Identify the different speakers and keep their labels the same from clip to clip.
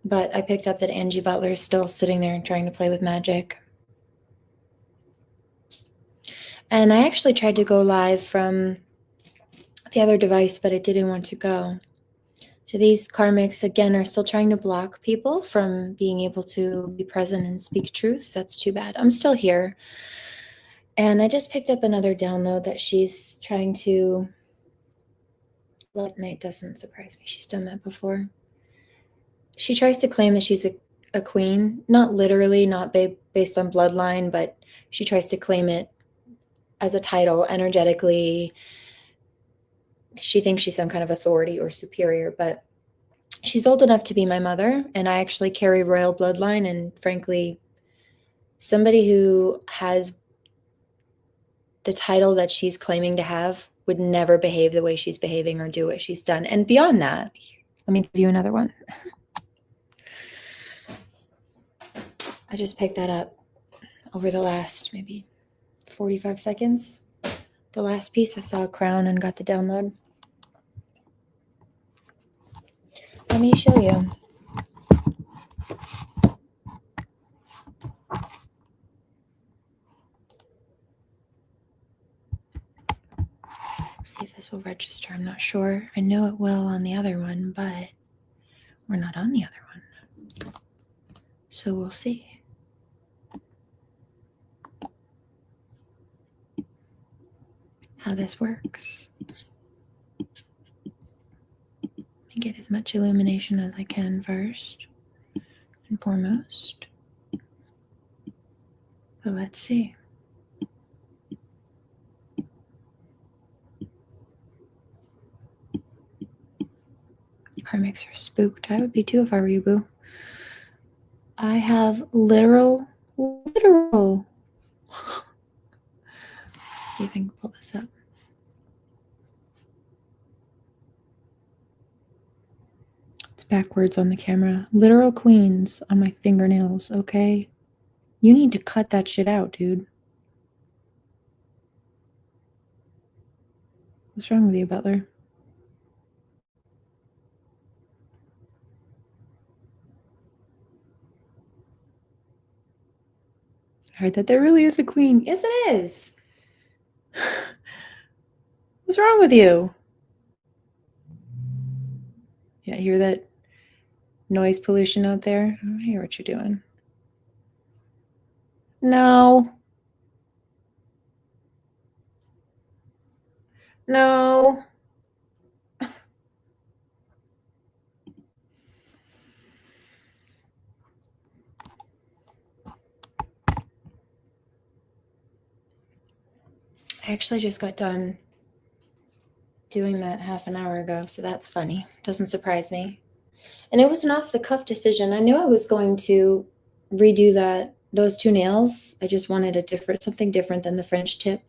Speaker 1: But I picked up that Angie Butler is still sitting there and trying to play with magic. And I actually tried to go live from the other device, but it didn't want to go. So these karmics, again, are still trying to block people from being able to be present and speak truth. That's too bad. I'm still here. And I just picked up another download that she's trying to... Blood Night doesn't surprise me. She's done that before. She tries to claim that she's a queen. Not literally, not based on bloodline, but she tries to claim it as a title energetically. She thinks she's some kind of authority or superior, but she's old enough to be my mother, and I actually carry royal bloodline, and frankly, somebody who has the title that she's claiming to have would never behave the way she's behaving or do what she's done. And beyond that, let me give you another one. I just picked that up over the last maybe 45 seconds. The last piece, I saw a crown and got the download. Let me show you. See if this will register. I'm not sure. I know it will on the other one, but we're not on the other one. So we'll see. How this works. Let me get as much illumination as I can first and foremost. But let's see. Karmics are spooked. I would be too if I were you, boo. I have literal. See if I can pull this up. It's backwards on the camera. Literal queens on my fingernails, okay? You need to cut that shit out, dude. What's wrong with you, Butler? I heard that there really is a queen. Yes, it is. What's wrong with you? Yeah, hear that noise pollution out there? I don't hear what you're doing. No. No. I actually just got done doing that half an hour ago, so that's funny. Doesn't surprise me. And it was an off-the-cuff decision. I knew I was going to redo those two nails. I just wanted something different than the French tip.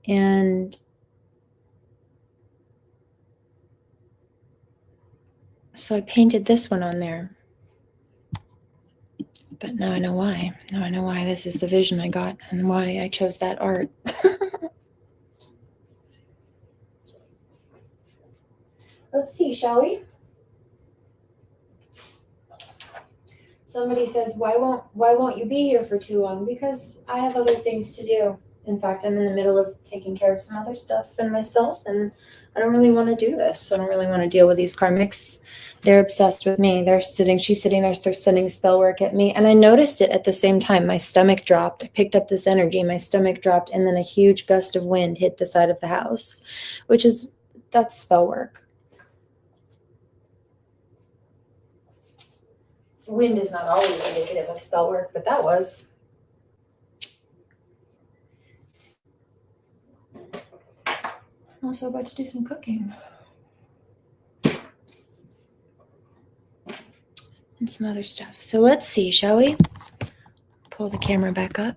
Speaker 1: And so I painted this one on there. But now I know why. Now I know why this is the vision I got and why I chose that art. Let's see, shall we? Somebody says, why won't you be here for too long? Because I have other things to do. In fact, I'm in the middle of taking care of some other stuff and myself, and I don't really want to do this. I don't really want to deal with these karmics. They're obsessed with me. She's sitting there, they're sending spell work at me. And I noticed it at the same time. My stomach dropped. I picked up this energy. My stomach dropped, and then a huge gust of wind hit the side of the house, that's spell work. Wind is not always indicative of spell work, but that was. I'm also about to do some cooking. And some other stuff. So let's see, shall we? Pull the camera back up.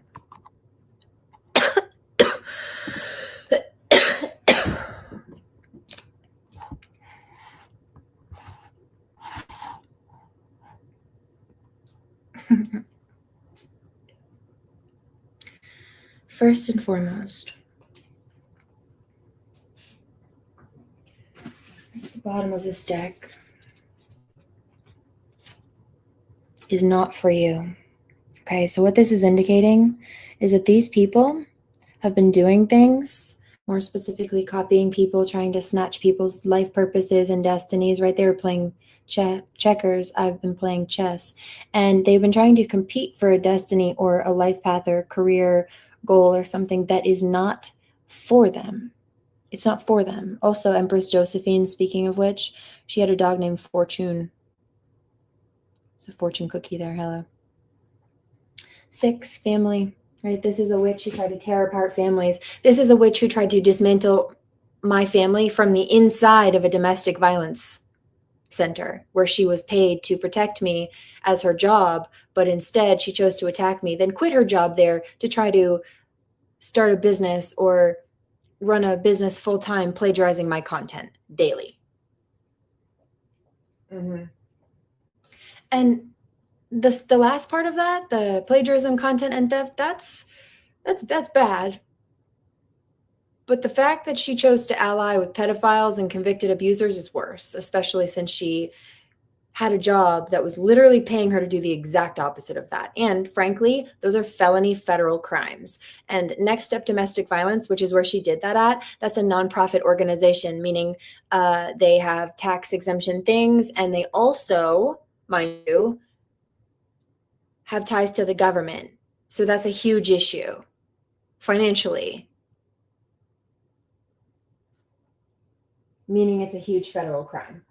Speaker 1: First and foremost, at the bottom of this deck, is not for you. Okay, so what this is indicating is that these people have been doing things, more specifically copying people, trying to snatch people's life purposes and destinies, right? They were playing checkers. I've been playing chess. And they've been trying to compete for a destiny or a life path or career goal or something that is not for them. It's not for them. Also, Empress Josephine, speaking of which, she had a dog named Fortune. It's a fortune cookie there. Hello. 6, family. Right? This is a witch who tried to tear apart families. This is a witch who tried to dismantle my family from the inside of a domestic violence center where she was paid to protect me as her job, but instead she chose to attack me, then quit her job there to try to start a business or run a business full-time, plagiarizing my content daily. Mm-hmm. And the last part of that, the plagiarism, content, and theft, that's bad. But the fact that she chose to ally with pedophiles and convicted abusers is worse, especially since she had a job that was literally paying her to do the exact opposite of that. And frankly, those are felony federal crimes. And Next Step Domestic Violence, which is where she did that at, that's a nonprofit organization, meaning they have tax exemption things. And they also, mind you, have ties to the government. So that's a huge issue financially, meaning it's a huge federal crime.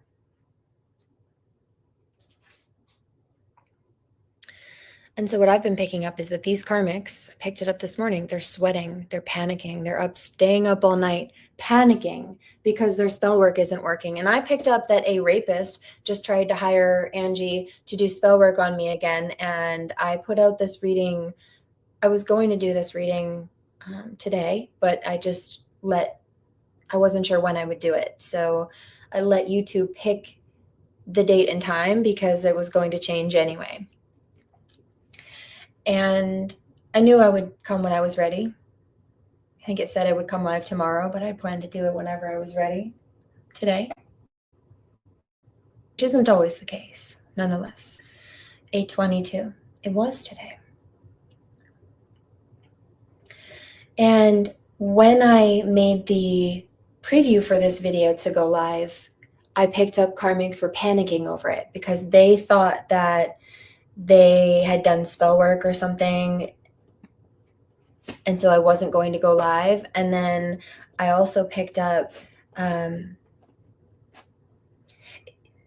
Speaker 1: And so what I've been picking up is that these karmics, I picked it up this morning, they're sweating, they're panicking, they're up, staying up all night, panicking because their spell work isn't working. And I picked up that a rapist just tried to hire Angie to do spell work on me again. And I put out this reading. I was going to do this reading today, but I wasn't sure when I would do it. So I let YouTube pick the date and time because it was going to change anyway. And I knew I would come when I was ready. I think it said I would come live tomorrow, but I planned to do it whenever I was ready today, which isn't always the case, nonetheless. 8:22. It was today. And when I made the preview for this video to go live, I picked up karmics were panicking over it because they thought that they had done spell work or something, and so I wasn't going to go live. And then I also picked up there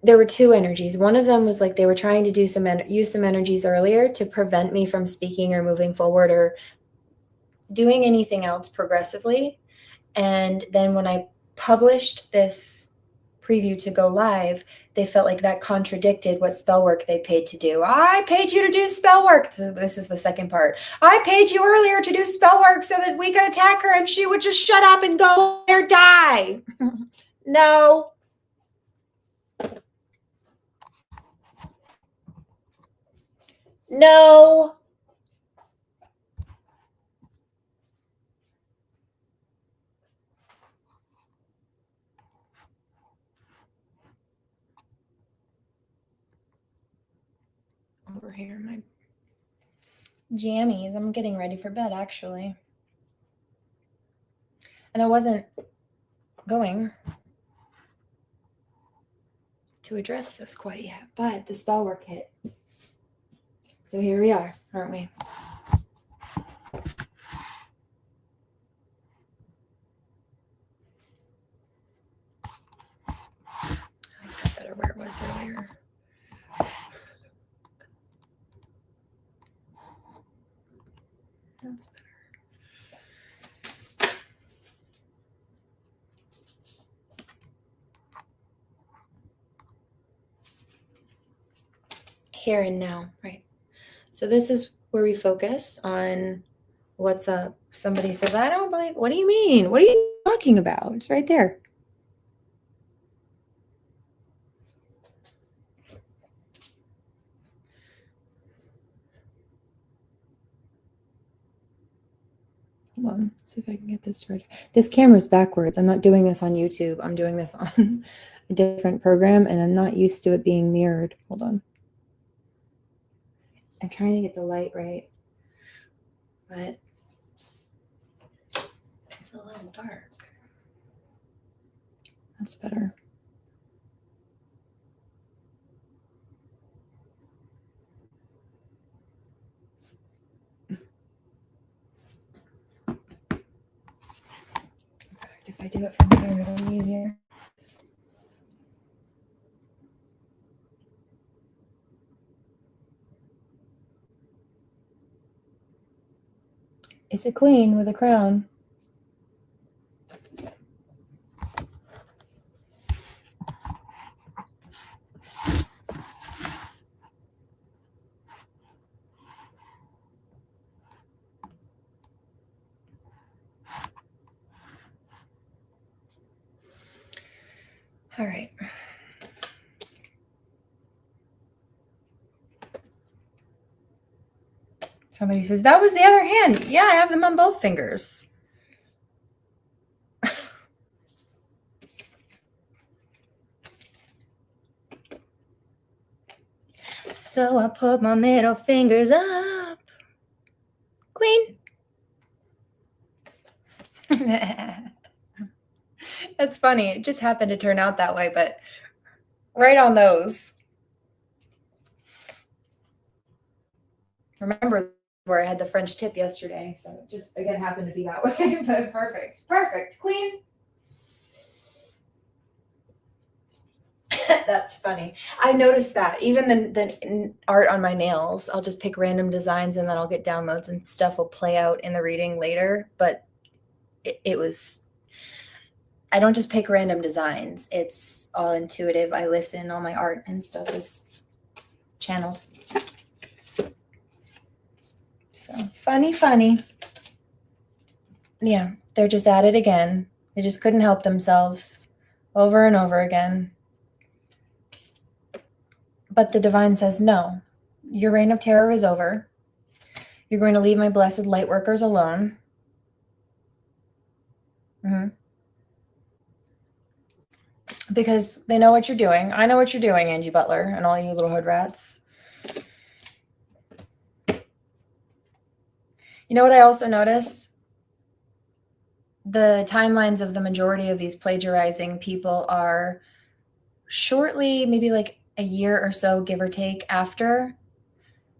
Speaker 1: were two energies. One of them was like they were trying to use some energies earlier to prevent me from speaking or moving forward or doing anything else progressively. And then when I published this preview to go live, they felt like that contradicted what spell work they paid to do. I paid you to do spell work. This is the second part. I paid you earlier to do spell work so that we could attack her and she would just shut up and go or die. No. No. Over here, my jammies. I'm getting ready for bed, actually. And I wasn't going to address this quite yet, but the spell work hit. So here we are, aren't we? I like that better where it was earlier. That's better. Here and now, right? So this is where we focus on what's up. Somebody says, I don't believe, what do you mean? What are you talking about? It's right there. Hold on, see if I can get this right. This camera's backwards. I'm not doing this on YouTube. I'm doing this on a different program, and I'm not used to it being mirrored. Hold on. I'm trying to get the light right, but it's a little dark. That's better. In fact, if I do it from here, it'll be easier. It's a queen with a crown. All right. Somebody says, that was the other hand. Yeah, I have them on both fingers. So I put my middle fingers up. Queen. That's funny. It just happened to turn out that way, but right on those. Remember where I had the French tip yesterday, so it just again happened to be that way. But perfect, queen. That's funny. I noticed that even the art on my nails, I'll just pick random designs and then I'll get downloads and stuff will play out in the reading later. But it was, I don't just pick random designs. It's all intuitive. I listen. All my art and stuff is channeled. So funny. Yeah, they're just at it again. They just couldn't help themselves over and over again. But the divine says, no, your reign of terror is over. You're going to leave my blessed light workers alone. Because they know what you're doing. I know what you're doing, Angie Butler, and all you little hood rats. You know what I also noticed? The timelines of the majority of these plagiarizing people are shortly, maybe like a year or so, give or take, after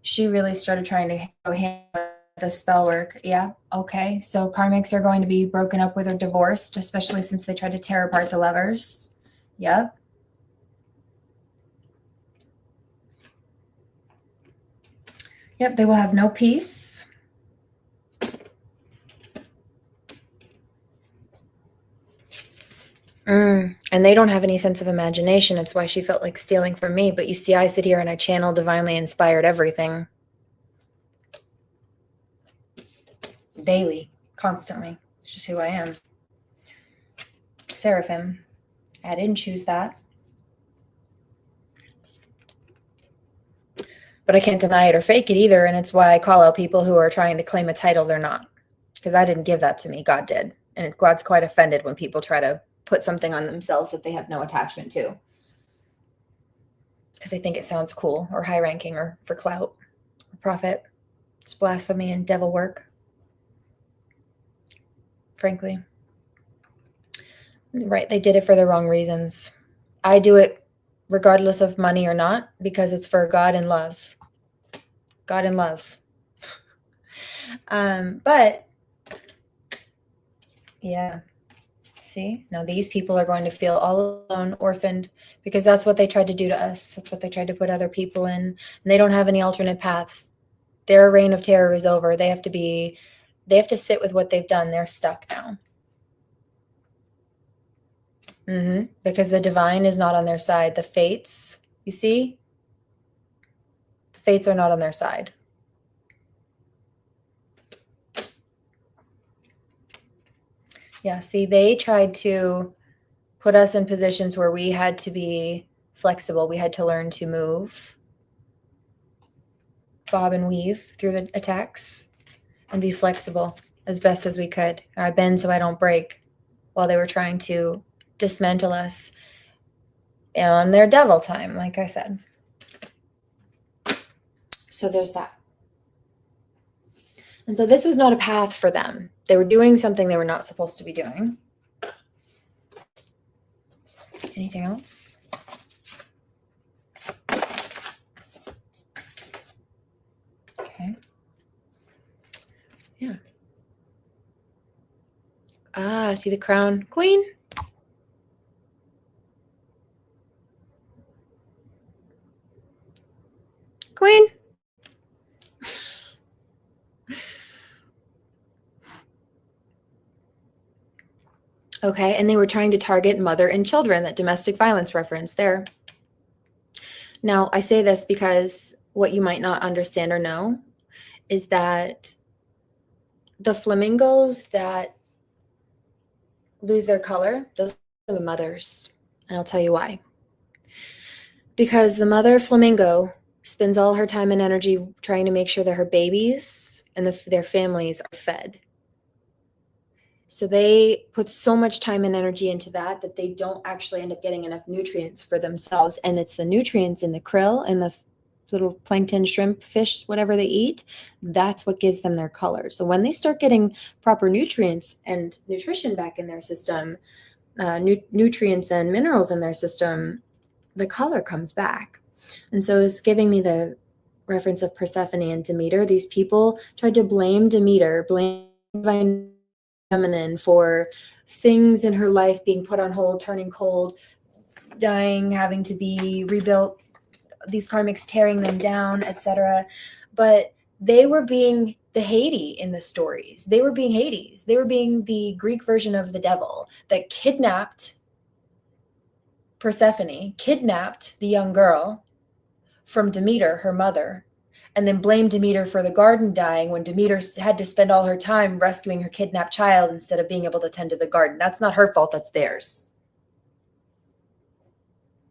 Speaker 1: she really started trying to go hand with the spell work. Yeah, okay. So karmics are going to be broken up with or divorced, especially since they tried to tear apart the levers. Yep. Yep, they will have no peace. And they don't have any sense of imagination. It's why she felt like stealing from me. But you see, I sit here and I channel divinely inspired everything. Daily, constantly. It's just who I am. Seraphim. I didn't choose that. But I can't deny it or fake it either. And it's why I call out people who are trying to claim a title they're not. Because I didn't give that to me. God did. And God's quite offended when people try to put something on themselves that they have no attachment to. Because they think it sounds cool or high ranking or for clout or profit. It's blasphemy and devil work. Frankly. Right. They did it for the wrong reasons. I do it regardless of money or not, because it's for God and love. God and love. But yeah. See, now these people are going to feel all alone, orphaned, because that's what they tried to do to us. That's what they tried to put other people in. And they don't have any alternate paths. Their reign of terror is over. They have to sit with what they've done. They're stuck now. Because the divine is not on their side. The fates, you see? The fates are not on their side. Yeah, see, they tried to put us in positions where we had to be flexible. We had to learn to move, bob and weave through the attacks, and be flexible as best as we could. I bend so I don't break, while they were trying to dismantle us on their devil time, like I said. So there's that. And so this was not a path for them. They were doing something they were not supposed to be doing. Anything else? Okay. Yeah. Ah, see the crown. Queen. Queen. Okay, and they were trying to target mother and children, that domestic violence reference there. Now, I say this because what you might not understand or know is that the flamingos that lose their color, those are the mothers. And I'll tell you why. Because the mother flamingo spends all her time and energy trying to make sure that her babies and their families are fed. So they put so much time and energy into that they don't actually end up getting enough nutrients for themselves. And it's the nutrients in the krill and the little plankton, shrimp, fish, whatever they eat, that's what gives them their color. So when they start getting proper nutrients and nutrition back in their system, nutrients and minerals in their system, the color comes back. And so it's giving me the reference of Persephone and Demeter. These people tried to blame Demeter, blame divine feminine for things in her life being put on hold, turning cold, dying, having to be rebuilt, these karmics tearing them down, etc. But they were being the Haiti in the stories. They were being Hades. They were being the Greek version of the devil that kidnapped Persephone, kidnapped the young girl from Demeter, her mother, and then blamed Demeter for the garden dying when Demeter had to spend all her time rescuing her kidnapped child instead of being able to tend to the garden. That's not her fault, that's theirs.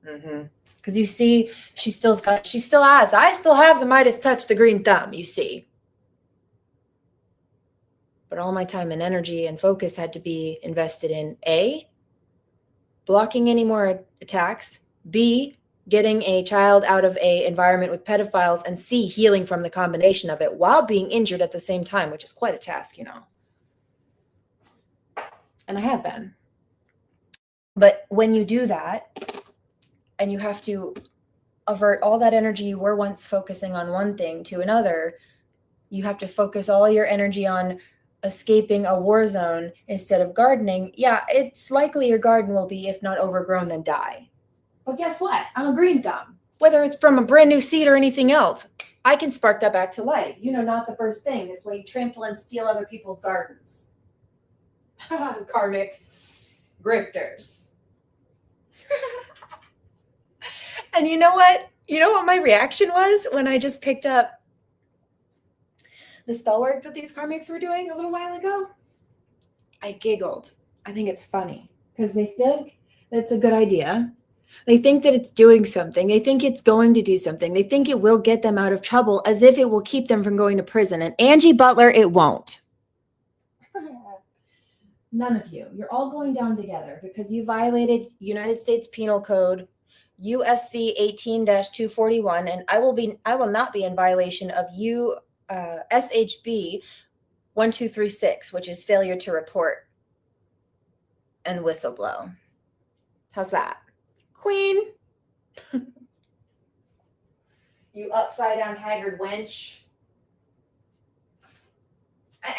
Speaker 1: Because you see, I still have the Midas touch, the green thumb, you see. But all my time and energy and focus had to be invested in A, blocking any more attacks, B, getting a child out of an environment with pedophiles, and C, healing from the combination of it while being injured at the same time, which is quite a task, you know. And I have been. But when you do that, and you have to avert all that energy you were once focusing on one thing to another, you have to focus all your energy on escaping a war zone instead of gardening. Yeah, it's likely your garden will be, if not overgrown, then die. But guess what? I'm a green thumb. Whether it's from a brand new seed or anything else, I can spark that back to life. You know, not the first thing. That's why you trample and steal other people's gardens. Karmics, grifters. And you know what? You know what my reaction was when I just picked up the spell work that these karmics were doing a little while ago? I giggled. I think it's funny because they think that's a good idea. They think that it's doing something. They think it's going to do something. They think it will get them out of trouble, as if it will keep them from going to prison. And Angie Butler, it won't. None of you. You're all going down together because you violated United States Penal Code USC 18-241, and I will not be in violation of SHB 1236, which is failure to report and whistleblow. How's that? Queen. You upside down haggard wench.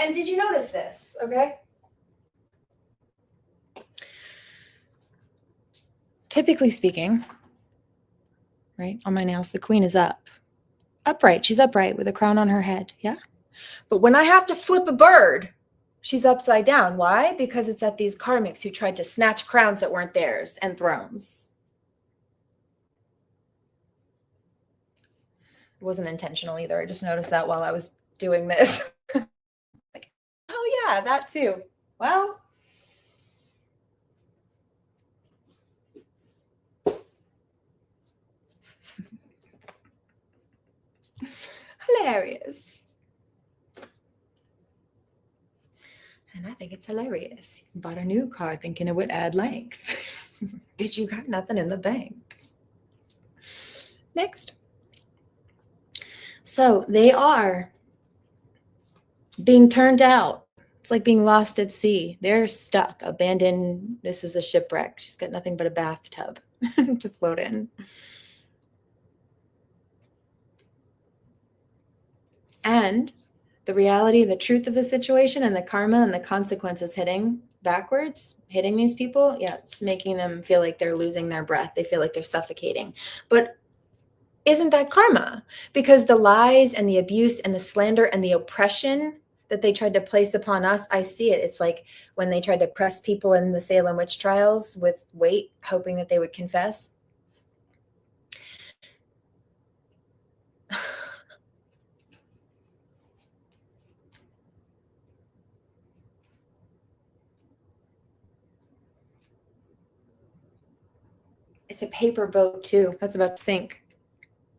Speaker 1: And did you notice this? Okay. Typically speaking, right, on my nails, the queen is upright. She's upright with a crown on her head. Yeah. But when I have to flip a bird, she's upside down. Why? Because it's at these karmics who tried to snatch crowns that weren't theirs and thrones. It wasn't intentional either. I just noticed that while I was doing this. Like, oh yeah, that too. Well, hilarious. And I think it's hilarious. Bought a new car thinking it would add length. Bitch, you got nothing in the bank. Next. So they are being turned out. It's like being lost at sea. They're stuck, abandoned. This is a shipwreck. She's got nothing but a bathtub to float in. And the reality, the truth of the situation and the karma and the consequences hitting backwards, hitting these people, yeah, it's making them feel like they're losing their breath. They feel like they're suffocating. But isn't that karma? Because the lies and the abuse and the slander and the oppression that they tried to place upon us, I see it. It's like when they tried to press people in the Salem witch trials with weight, hoping that they would confess. It's a paper boat too. That's about to sink.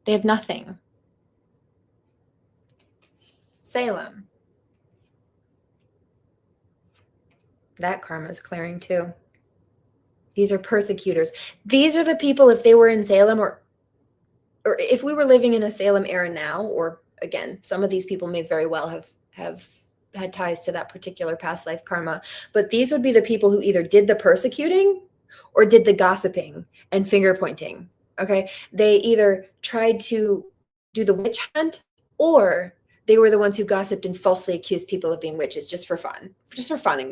Speaker 1: They have nothing. Salem. That karma is clearing too. These are persecutors. These are the people, if they were in Salem or if we were living in a Salem era now, or again, some of these people may very well have had ties to that particular past life karma, but these would be the people who either did the persecuting or did the gossiping and finger pointing. Okay. They either tried to do the witch hunt or they were the ones who gossiped and falsely accused people of being witches just for fun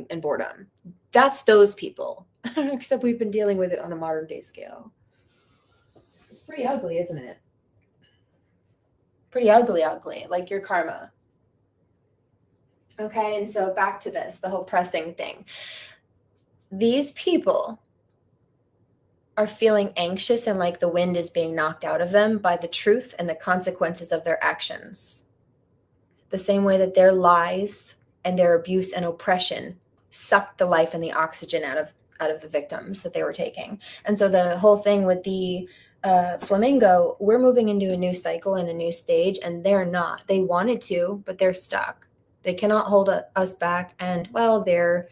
Speaker 1: and boredom. That's those people, except we've been dealing with it on a modern day scale. It's pretty ugly, isn't it? Pretty ugly, like your karma. Okay, and so back to this, the whole pressing thing. These people are feeling anxious and like the wind is being knocked out of them by the truth and the consequences of their actions. The same way that their lies and their abuse and oppression sucked the life and the oxygen out of the victims that they were taking. And so the whole thing with the flamingo, we're moving into a new cycle and a new stage, and they're not. They wanted to, but they're stuck. They cannot hold us back, and well, they're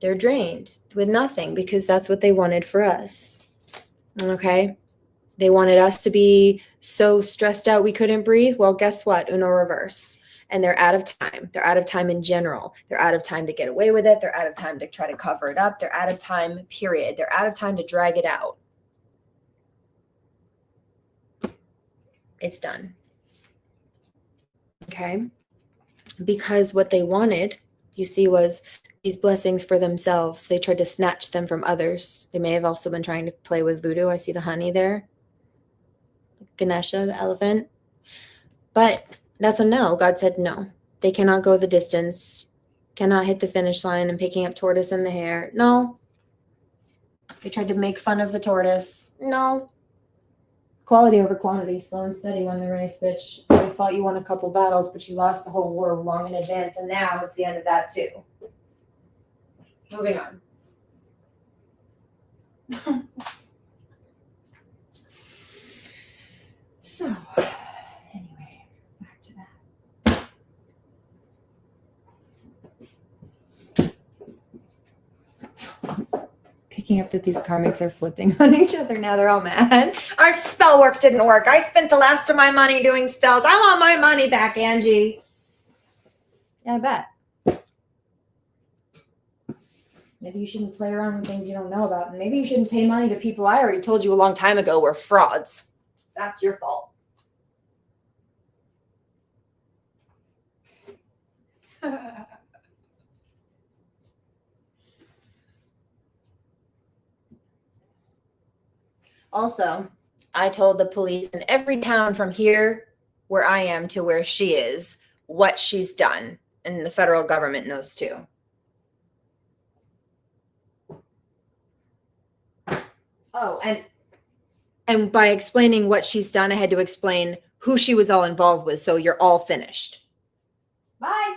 Speaker 1: drained with nothing because that's what they wanted for us. Okay, they wanted us to be so stressed out we couldn't breathe. Well, guess what? Uno reverse. And they're out of time. They're out of time in general. They're out of time to get away with it. They're out of time to try to cover it up. They're out of time, period. They're out of time to drag it out. It's done. Okay? Because what they wanted, you see, was these blessings for themselves. They tried to snatch them from others. They may have also been trying to play with voodoo. I see the honey there. Ganesha, the elephant. But that's a no. God said no. They cannot go the distance, cannot hit the finish line and picking up tortoise in the hair. No. They tried to make fun of the tortoise. No. Quality over quantity, slow and steady won the race, bitch. You thought you won a couple battles, but you lost the whole war long in advance, and now it's the end of that too. Moving on. So, anyway, back to that. Picking up that these karmics are flipping on each other now. They're all mad. Our spell work didn't work. I spent the last of my money doing spells. I want my money back, Angie. Yeah, I bet. Maybe you shouldn't play around with things you don't know about. And maybe you shouldn't pay money to people I already told you a long time ago were frauds. That's your fault. Also, I told the police in every town from here where I am to where she is what she's done. And the federal government knows too. Oh, and by explaining what she's done, I had to explain who she was all involved with. So you're all finished. Bye.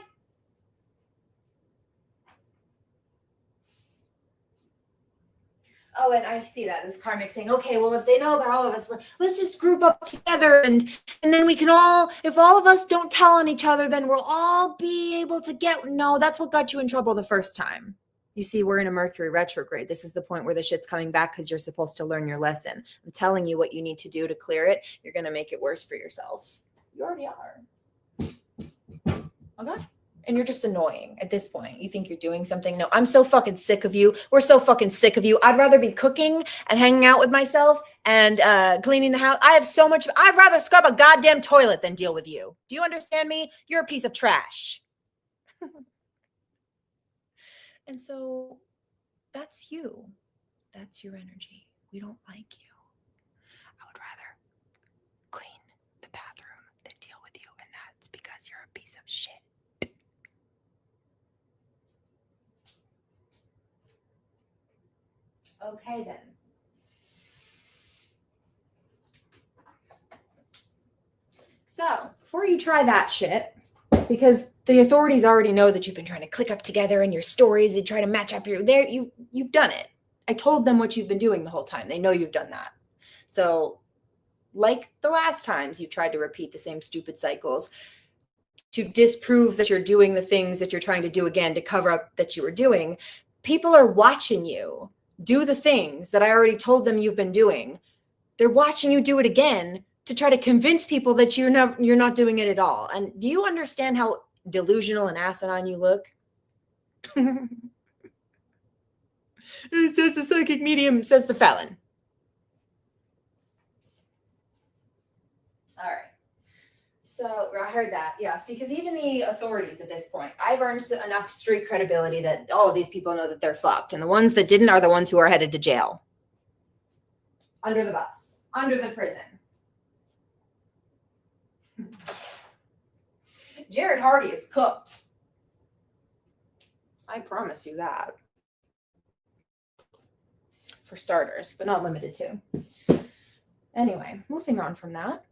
Speaker 1: Oh, and I see that this karmic saying, okay, well, if they know about all of us, let's just group up together and then we can all, if all of us don't tell on each other, then we'll all be able to get, no, that's what got you in trouble the first time. You see, we're in a Mercury retrograde. This is the point where the shit's coming back because you're supposed to learn your lesson. I'm telling you what you need to do to clear it. You're going to make it worse for yourself. You already are. Okay. And you're just annoying at this point. You think you're doing something. No, I'm so fucking sick of you. We're so fucking sick of you. I'd rather be cooking and hanging out with myself and cleaning the house. I'd rather scrub a goddamn toilet than deal with you. Do you understand me? You're a piece of trash. And so that's you. That's your energy. We don't like you. I would rather clean the bathroom than deal with you. And that's because you're a piece of shit. Okay, then. So, before you try that shit, because the authorities already know that you've been trying to click up together in your stories and try to match up you've done it. I told them what you've been doing the whole time. They know you've done that. So, like the last times you've tried to repeat the same stupid cycles to disprove that you're doing the things that you're trying to do again to cover up that you were doing, people are watching you do the things that I already told them you've been doing. They're watching you do it again to try to convince people that you're not doing it at all. And do you understand how delusional and asinine you look? It says the psychic medium, says the felon. All right. So I heard that. Yeah. See, because even the authorities at this point, I've earned enough street credibility that all of these people know that they're fucked. And the ones that didn't are the ones who are headed to jail. Under the bus. Under the prison. Jared Hardy is cooked. I promise you that. For starters, but not limited to. Anyway, moving on from that.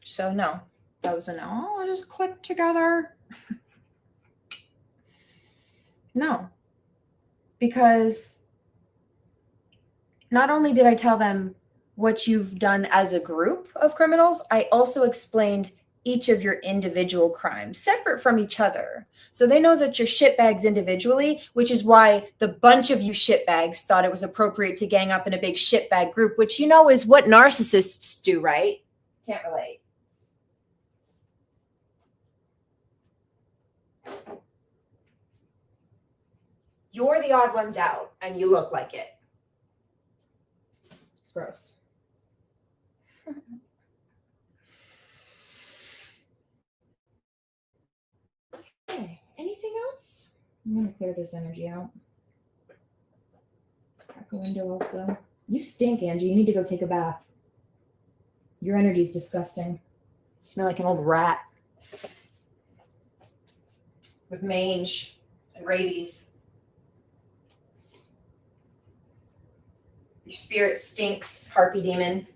Speaker 1: So no, that was a no. Oh, I just clicked together. No. Because not only did I tell them what you've done as a group of criminals, I also explained each of your individual crimes separate from each other. So they know that you're shitbags individually, which is why the bunch of you shitbags thought it was appropriate to gang up in a big shitbag group, which you know is what narcissists do, right? Can't relate. You're the odd ones out, and you look like it. It's gross. Okay, anything else? I'm going to clear this energy out. Crack a window also. You stink, Angie. You need to go take a bath. Your energy's disgusting. You smell like an old rat. With mange and rabies. Your spirit stinks, harpy demon.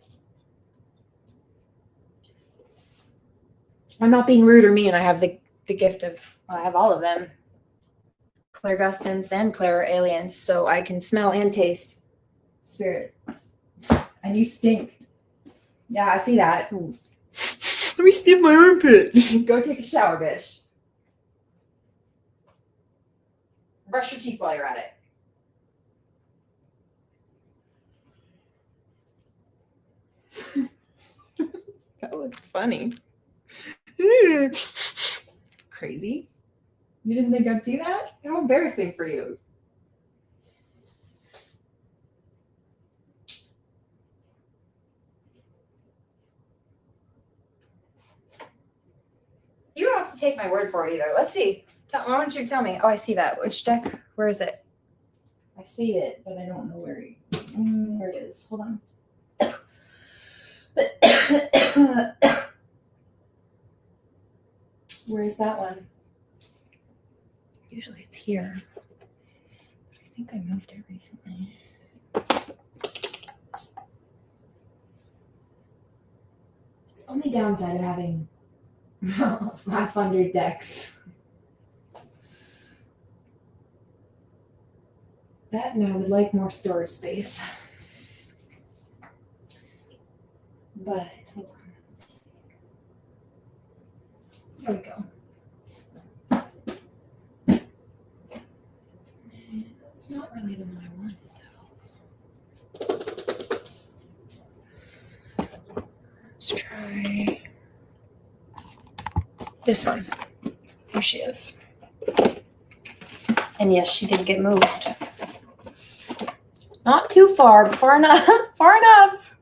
Speaker 1: I'm not being rude or mean. I have the gift of, I have all of them. Clairgustance and clairalience, so I can smell and taste spirit. And you stink. Yeah, I see that. Ooh. Let me sniff my armpit. Go take a shower, bitch. Brush your teeth while you're at it. That was funny. Crazy. You didn't think I'd see that? How embarrassing for you. You don't have to take my word for it either. Let's see. Why don't you tell me? Oh, I see that. Which deck? Where is it? I see it, but I don't know where it is. Hold on. Where is that one? Usually it's here. I think I moved it recently. It's the only downside of having 500 decks. That and I would like more storage space. But hold on. There we go. That's not really the one I wanted, though. Let's try this one. Here she is. And yes, she did get moved. Not too far, but far enough. Far enough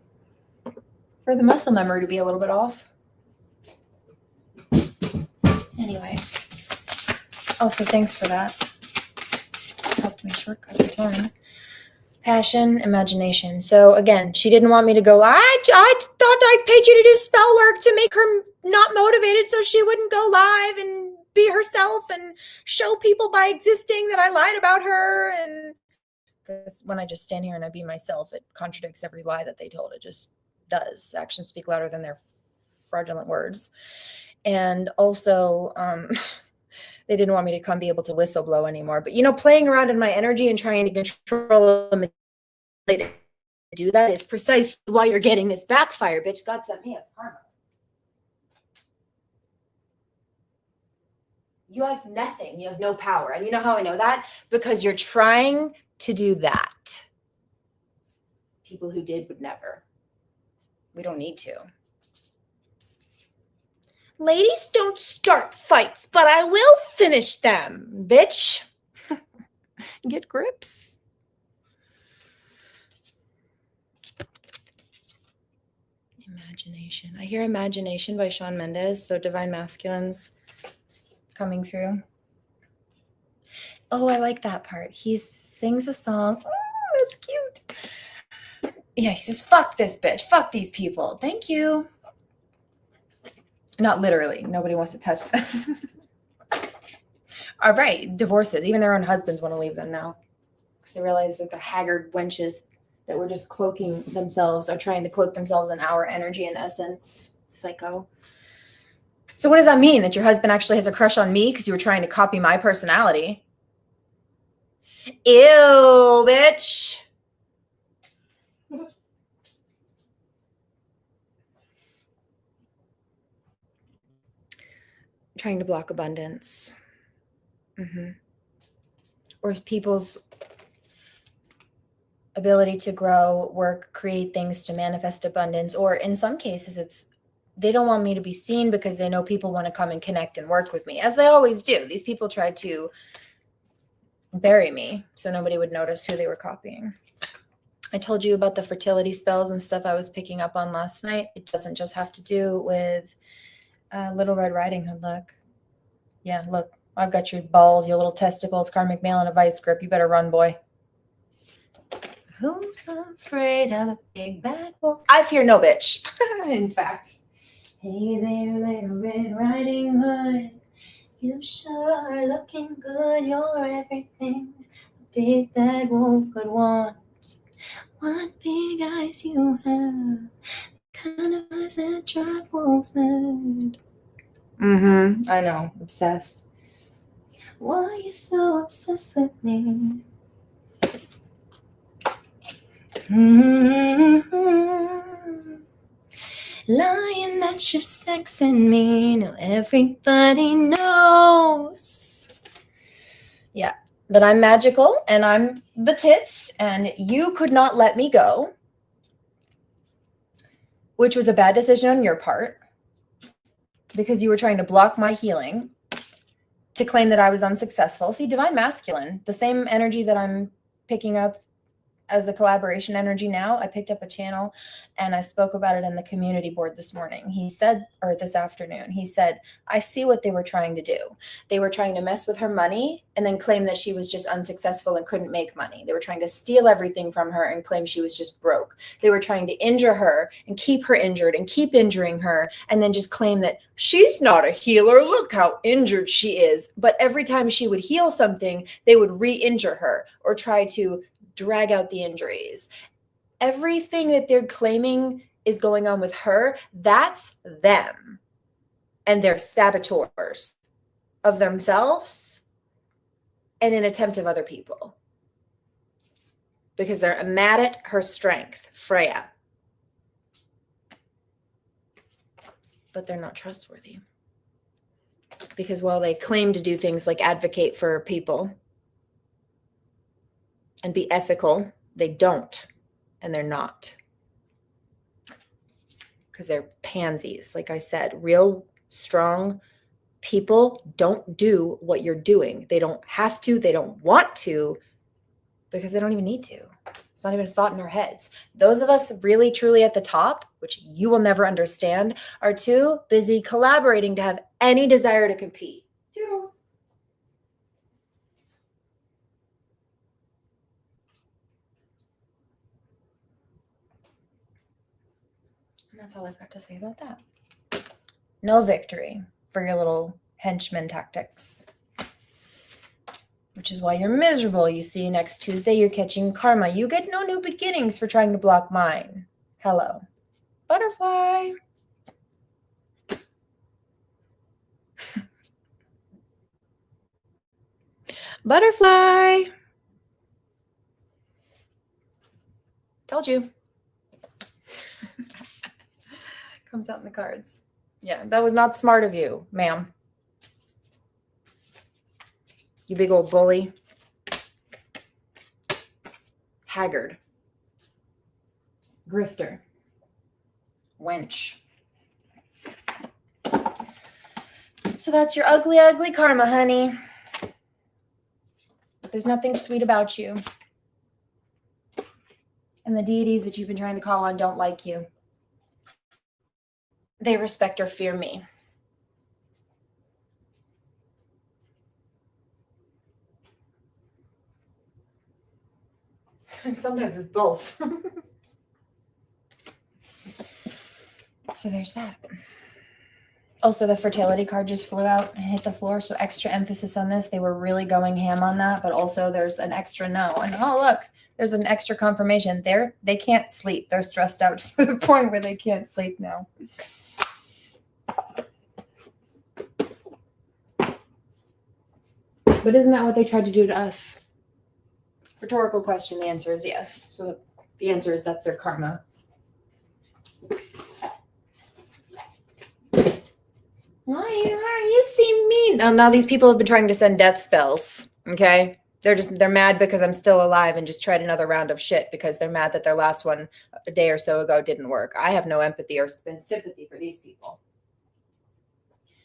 Speaker 1: for the muscle memory to be a little bit off. Anyway. Also, thanks for that. Helped me shortcut the time. Passion, imagination. So again, she didn't want me to go, I thought I paid you to do spell work to make her not motivated so she wouldn't go live and be herself and show people by existing that I lied about her. And because when I just stand here and I be myself, it contradicts every lie that they told. It just does. Actions speak louder than their fraudulent words. And also, they didn't want me to come be able to whistleblow anymore. But, playing around in my energy and trying to control them to do that is precisely why you're getting this backfire, bitch. God sent me as karma. You have nothing. You have no power. And you know how I know that? Because you're trying to do that. People who did would never. We don't need to. Ladies don't start fights, but I will finish them, bitch. Get grips. Imagination. I hear Imagination by Shawn Mendes, so Divine Masculines coming through. Oh, I like that part. He sings a song. Oh, that's cute. Yeah, he says, fuck this bitch. Fuck these people. Thank you. Not literally. Nobody wants to touch them. All right. Divorces. Even their own husbands want to leave them now. Because they realize that the haggard wenches that were just cloaking themselves are trying to cloak themselves in our energy and essence. Psycho. So what does that mean? That your husband actually has a crush on me because you were trying to copy my personality? Ew, bitch. Trying to block abundance. Or people's ability to grow, work, create things to manifest abundance. Or in some cases, they don't want me to be seen because they know people want to come and connect and work with me, as they always do. These people tried to bury me so nobody would notice who they were copying. I told you about the fertility spells and stuff I was picking up on last night. It doesn't just have to do with Little Red Riding Hood. Look. Yeah, look. I've got your balls, your little testicles, karmic male, and a vice grip. You better run, boy. Who's afraid of the big bad wolf? I fear no bitch. In fact. Hey there, Little Red Riding Hood. You sure are looking good. You're everything a big bad wolf could want. What big eyes you have. Kind of eyes that drive wolves mad. I know. Obsessed. Why are you so obsessed with me? Lying that you're sexing me. Now everybody knows. Yeah, that I'm magical and I'm the tits and you could not let me go, which was a bad decision on your part because you were trying to block my healing to claim that I was unsuccessful. See, Divine Masculine, the same energy that I'm picking up as a collaboration energy now. I picked up a channel and I spoke about it in the community board this morning. He said, or this afternoon, he said, I see what they were trying to do. They were trying to mess with her money and then claim that she was just unsuccessful and couldn't make money. They were trying to steal everything from her and claim she was just broke. They were trying to injure her and keep her injured and keep injuring her and then just claim that she's not a healer. Look how injured she is. But every time she would heal something, they would re-injure her or try to drag out the injuries. Everything that they're claiming is going on with her, that's them. And they're saboteurs of themselves and an attempt of other people. Because they're mad at her strength, Freya. But they're not trustworthy. Because while they claim to do things like advocate for people and be ethical, they don't, and they're not. Because they're
Speaker 2: pansies. Like I said, real strong people don't do what you're doing. They don't have to, they don't want to, because they don't even need to. It's not even a thought in our heads. Those of us really, truly at the top, which you will never understand, are too busy collaborating to have any desire to compete. Toodles. And that's all I've got to say about that. No victory for your little henchman tactics. Which is why you're miserable. You see, next Tuesday, you're catching karma. You get no new beginnings for trying to block mine. Hello. Butterfly. Butterfly. Told you. Comes out in the cards. Yeah, that was not smart of you, ma'am. You big old bully. Haggard. Grifter. Wench. So that's your ugly, ugly karma, honey. There's nothing sweet about you. And the deities that you've been trying to call on don't like you. They respect or fear me. Sometimes it's both. So there's that. Also, the fertility card just flew out and hit the floor, so extra emphasis on this. They were really going ham on that, but also there's an extra no. And oh, look, there's an extra confirmation. They can't sleep. They're stressed out to the point where they can't sleep now. But isn't that what they tried to do to us? Rhetorical question. The answer is yes. So the answer is that's their karma. Why you seem mean? Now these people have been trying to send death spells. Okay, they're mad because I'm still alive and just tried another round of shit because they're mad that their last one a day or so ago didn't work. I have no empathy or sympathy for these people.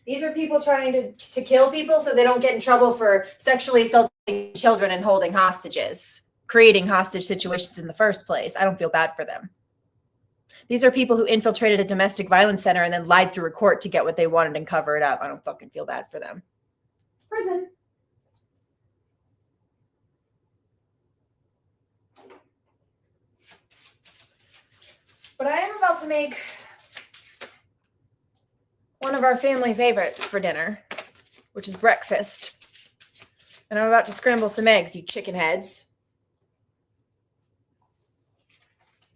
Speaker 2: These are people trying to kill people so they don't get in trouble for sexually assaulting children and holding hostages, creating hostage situations in the first place. I don't feel bad for them. These are people who infiltrated a domestic violence center and then lied through a court to get what they wanted and cover it up. I don't fucking feel bad for them. Prison. But I am about to make one of our family favorites for dinner, which is breakfast. And I'm about to scramble some eggs, you chicken heads.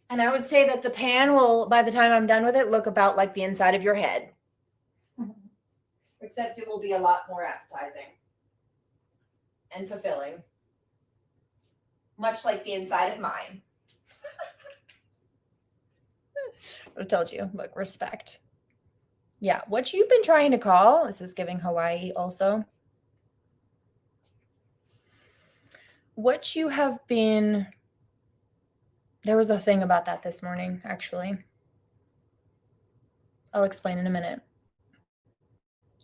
Speaker 2: And I would say that the pan will, by the time I'm done with it, look about like the inside of your head. Except it will be a lot more appetizing and fulfilling. Much like the inside of mine. I told you, look, respect. Yeah, what you've been trying to call, this is giving Hawaii also. What you have been, there was a thing about that this morning, actually. I'll explain in a minute.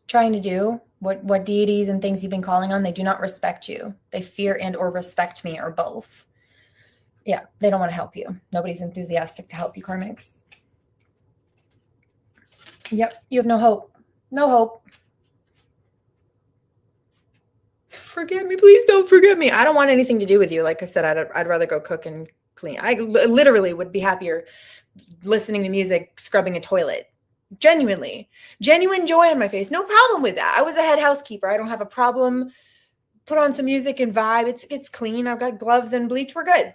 Speaker 2: Trying to do, what deities and things you've been calling on, they do not respect you. They fear and or respect me or both. Yeah, they don't want to help you. Nobody's enthusiastic to help you, karmics. Yep, you have no hope. No hope. Forget me, please don't forget me. I don't want anything to do with you. Like I said, I'd rather go cook and clean. I literally would be happier listening to music, scrubbing a toilet. Genuine joy on my face. No problem with that. I was a head housekeeper. I don't have a problem. Put on some music and vibe. It's clean. I've got gloves and bleach. We're good.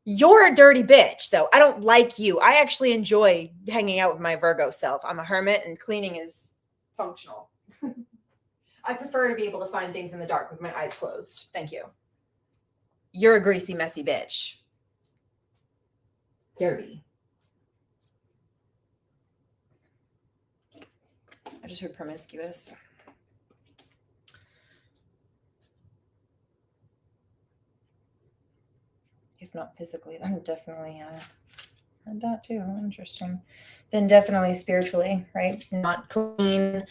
Speaker 2: You're a dirty bitch, though. I don't like you. I actually enjoy hanging out with my Virgo self. I'm a hermit, and cleaning is functional. I prefer to be able to find things in the dark with my eyes closed. Thank you. You're a greasy, messy bitch. Dirty. I just heard promiscuous. If not physically, then definitely Heard that too. Interesting. Then definitely spiritually, right? Not clean,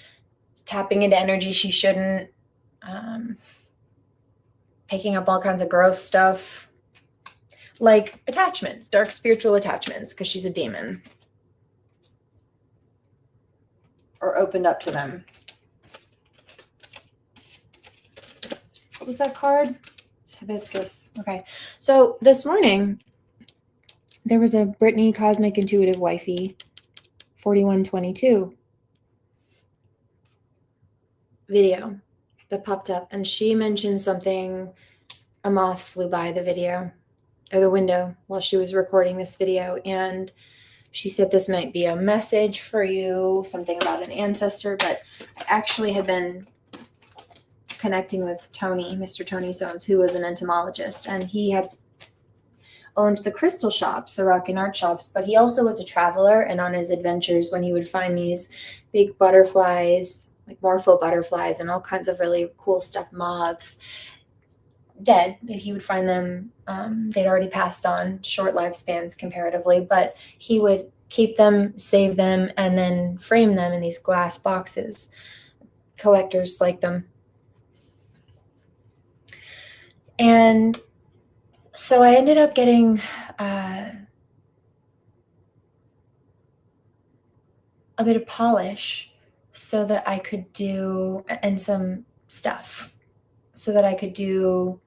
Speaker 2: tapping into energy she shouldn't, picking up all kinds of gross stuff, like attachments, dark spiritual attachments, because she's a demon. Or opened up to them. What was that card? Hibiscus. Okay. So this morning, there was a Brittany Cosmic Intuitive Wifey 4122 video that popped up, and she mentioned something. A moth flew by the video or the window while she was recording this video, and she said this might be a message for you, something about an ancestor. But I actually had been connecting with Tony, Mr. Tony Soames, who was an entomologist, and he had owned the crystal shops, the rock and art shops, but he also was a traveler, and on his adventures, when he would find these big butterflies, like morpho butterflies and all kinds of really cool stuff, moths, dead, he would find them, they'd already passed on, short lifespans comparatively, but he would keep them, save them, and then frame them in these glass boxes. Collectors like them. And so I ended up getting a bit of polish so that I could do, and some stuff, so that I could do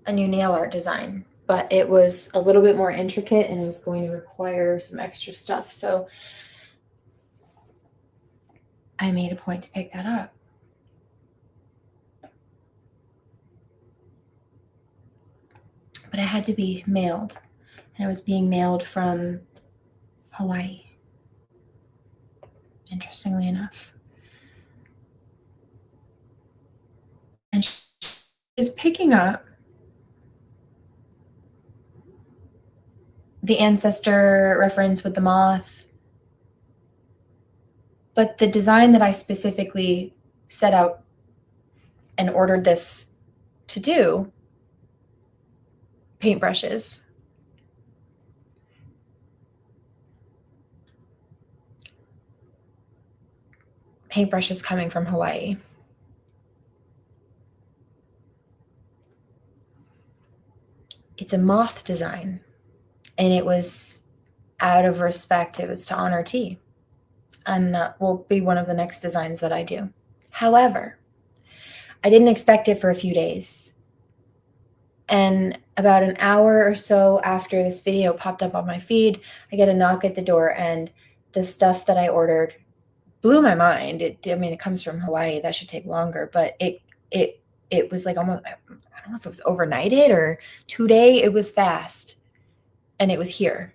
Speaker 2: a new nail art design. But it was a little bit more intricate, and it was going to require some extra stuff. So I made a point to pick that up. But it had to be mailed. And it was being mailed from Hawaii, interestingly enough. And she's picking up the ancestor reference with the moth. But the design that I specifically set out and ordered this to do, paintbrushes, coming from Hawaii. It's a moth design, and it was out of respect. It was to honor T, and that will be one of the next designs that I do. However, I didn't expect it for a few days. And about an hour or so after this video popped up on my feed, I get a knock at the door, and the stuff that I ordered blew my mind. It comes from Hawaii. That should take longer, but it was like almost, I don't know if it was overnighted or 2-day. It was fast, and it was here.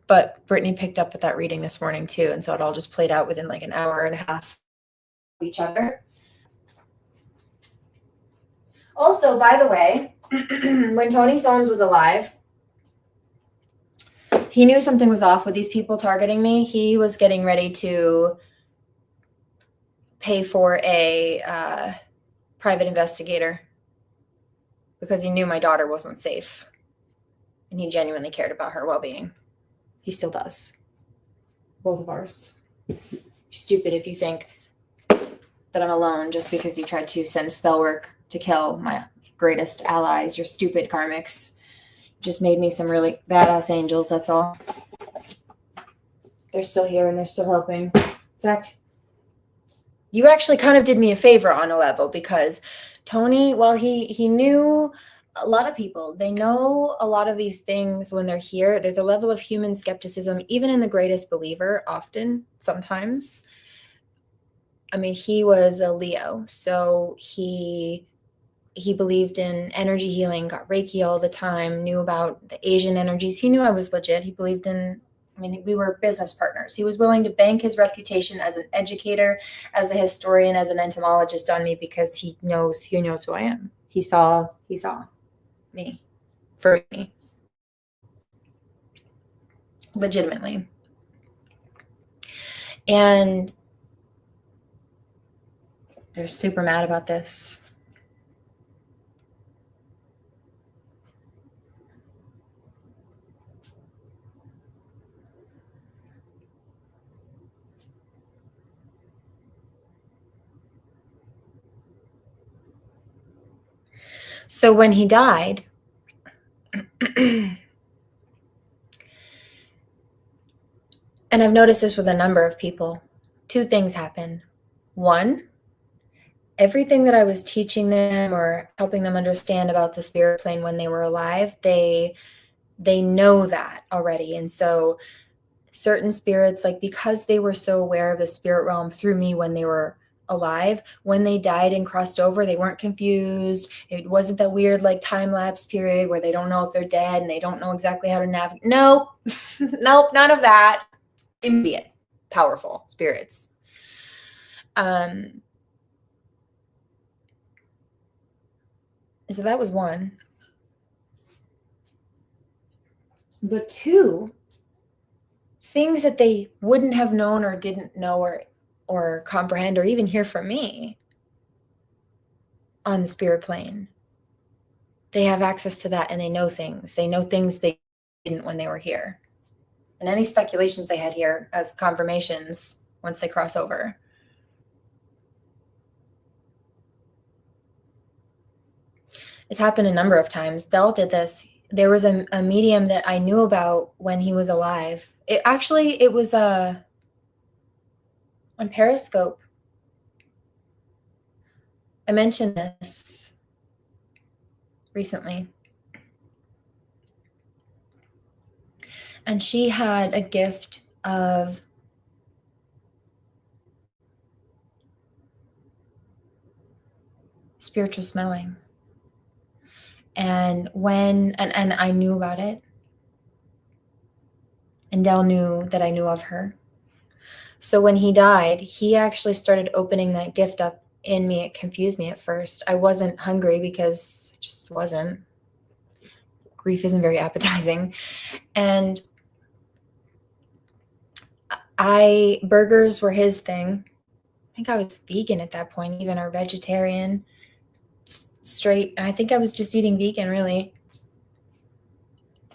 Speaker 2: But Brittany picked up with that reading this morning too, and so it all just played out within like an hour and a half of each other. Also, by the way, when Tony Soames was alive, he knew something was off with these people targeting me. He was getting ready to pay for a private investigator because he knew my daughter wasn't safe, and he genuinely cared about her well-being. He still does. Both of ours. You're stupid if you think that I'm alone just because you tried to send spell work to kill my greatest allies. You're stupid, karmics. Just made me some really badass angels, that's all. They're still here, and they're still helping. In fact, you actually kind of did me a favor on a level, because Tony, well, he knew a lot of people. They know a lot of these things when they're here. There's a level of human skepticism, even in the greatest believer, often, sometimes. I mean, he was a Leo, so he believed in energy healing, got Reiki all the time, knew about the Asian energies. He knew I was legit. He believed in, we were business partners. He was willing to bank his reputation as an educator, as a historian, as an entomologist on me, because he knows who I am. He saw me, for me, legitimately. And they're super mad about this.
Speaker 1: So when he died, and I've noticed this with a number of people, two things happen. One, everything that I was teaching them or helping them understand about the spirit plane when they were alive, they know that already. And so certain spirits, like because they were so aware of the spirit realm through me when they were alive, when they died and crossed over, they weren't confused. It wasn't that weird like time lapse period where they don't know if they're dead and they don't know exactly how to navigate. Nope. Nope, none of that. Immediate, powerful spirits. So that was one. But two, things that they wouldn't have known or didn't know or comprehend or even hear from me on the spirit plane. They have access to that and they know things. They know things they didn't when they were here. And any speculations they had here as confirmations once they cross over. It's happened a number of times. Del did this. There was a medium that I knew about when he was alive. It was on Periscope. I mentioned this recently. And she had a gift of spiritual smelling. And and I knew about it. And Del knew that I knew of her. So when he died, he actually started opening that gift up in me. It confused me at first. I wasn't hungry because it just wasn't. Grief isn't very appetizing. And burgers were his thing. I think I was vegan at that point, even, or vegetarian, straight. I think I was just eating vegan, really.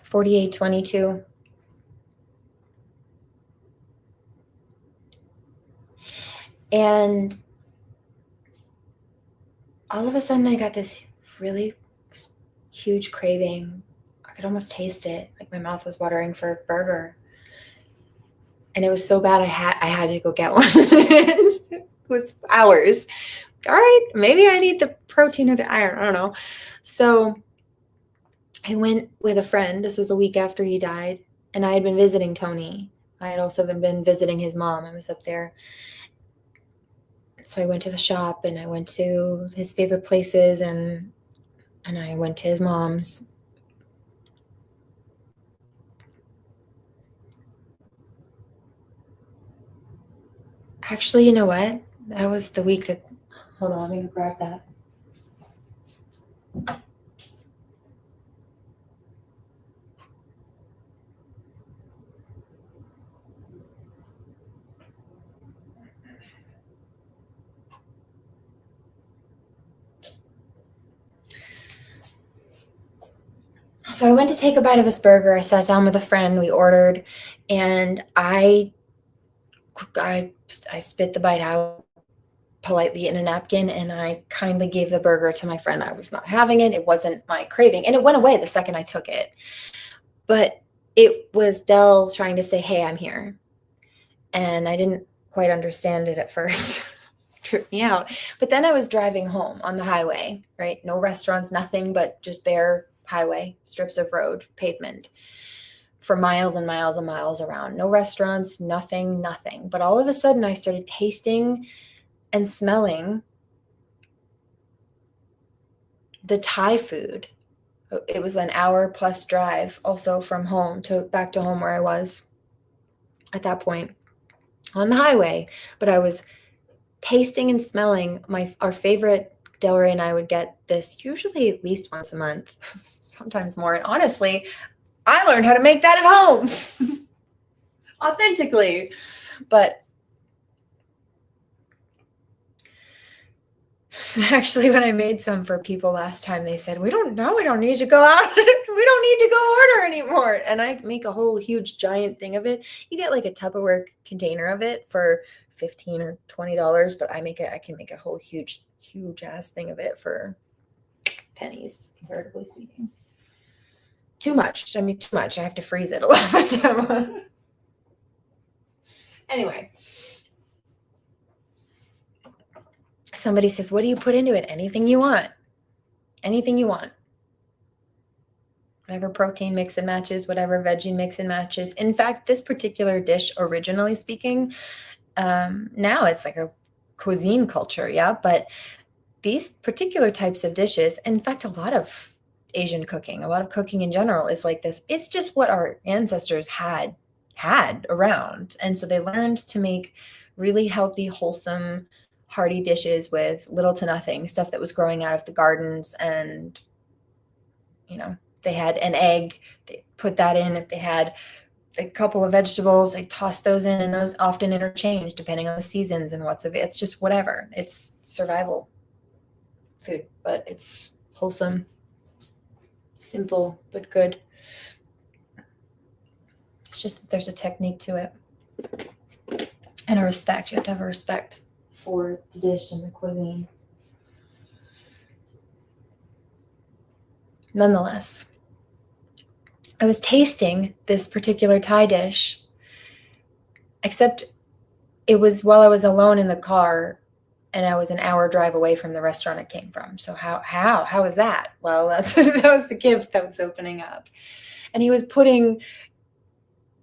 Speaker 1: 48-22. And all of a sudden I got this really huge craving. I could almost taste it. Like my mouth was watering for a burger. And it was so bad I had to go get one. It was hours. All right, maybe I need the protein or the iron. I don't know. So I went with a friend. This was a week after he died. And I had been visiting Tony. I had also been visiting his mom. I was up there. So I went to the shop and I went to his favorite places and I went to his mom's. Actually, you know what? That was the week that, hold on, let me grab that. So I went to take a bite of this burger. I sat down with a friend. We ordered, and I spit the bite out politely in a napkin, and I kindly gave the burger to my friend. I was not having it. It wasn't my craving, and it went away the second I took it. But it was Del trying to say, "Hey, I'm here," and I didn't quite understand it at first. Tripped me out. But then I was driving home on the highway, right? No restaurants, nothing but just bare highway, strips of road, pavement for miles and miles and miles around. No restaurants, nothing. But all of a sudden I started tasting and smelling the Thai food. It was an hour plus drive also from home to back to home where I was at that point on the highway. But I was tasting and smelling our favorite. Delray and I would get this usually at least once a month, sometimes more. And honestly, I learned how to make that at home authentically. But actually, when I made some for people last time, they said, we don't need to go out. We don't need to go order anymore. And I make a whole huge giant thing of it. You get like a Tupperware container of it for $15 or $20, but I can make a whole huge ass thing of it for
Speaker 2: pennies, comparatively speaking. Too much. I mean, too much. I have to freeze it a lot of the time. Anyway. Somebody says, what do you put into it? Anything you want. Anything you want. Whatever protein mix and matches, whatever veggie mix and matches. In fact, this particular dish, originally speaking, now it's like a cuisine culture, yeah? But these particular types of dishes, in fact, a lot of Asian cooking, a lot of cooking in general is like this. It's just what our ancestors had around. And so they learned to make really healthy, wholesome, hearty dishes with little to nothing, stuff that was growing out of the gardens. And, you know, they had an egg, they put that in. If they had a couple of vegetables, they toss those in, and those often interchange depending on the seasons and what's of it. It's just whatever. It's survival food, but it's wholesome, simple, but good. It's just that there's a technique to it and a respect. You have to have a respect for the dish and the cuisine. Nonetheless, I was tasting this particular Thai dish, except it was while I was alone in the car, and I was an hour drive away from the restaurant it came from. So how was that? Well, that was the gift that was opening up. And he was putting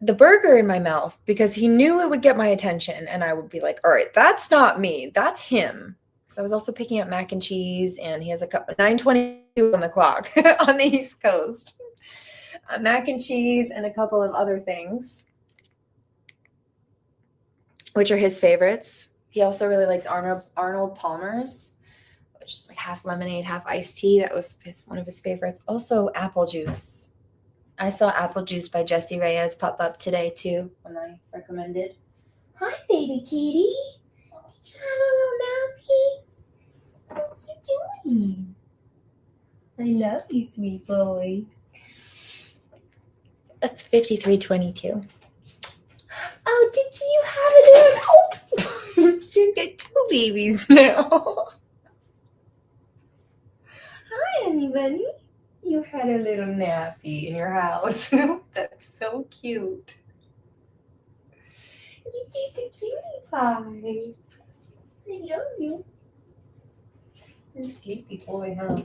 Speaker 2: the burger in my mouth because he knew it would get my attention, and I would be like, all right, that's not me, that's him. So I was also picking up mac and cheese, and he has a cup of 9:22 on the clock on the East Coast. Mac and cheese and a couple of other things, which are his favorites. He also really likes Arnold Palmer's, which is like half lemonade, half iced tea. That was one of his favorites. Also apple juice. I saw apple juice by Jessie Reyes pop up today too when I recommended. Hi, baby kitty. Hello, Nappy. What you doing? I love you, sweet boy. 5322. Oh, did you have a little? Oh, you get 2 babies now. Hi, anybody. You had a little nappy in your house. That's so cute. You're just a cutie pie. I love you. You're a sleepy boy, huh?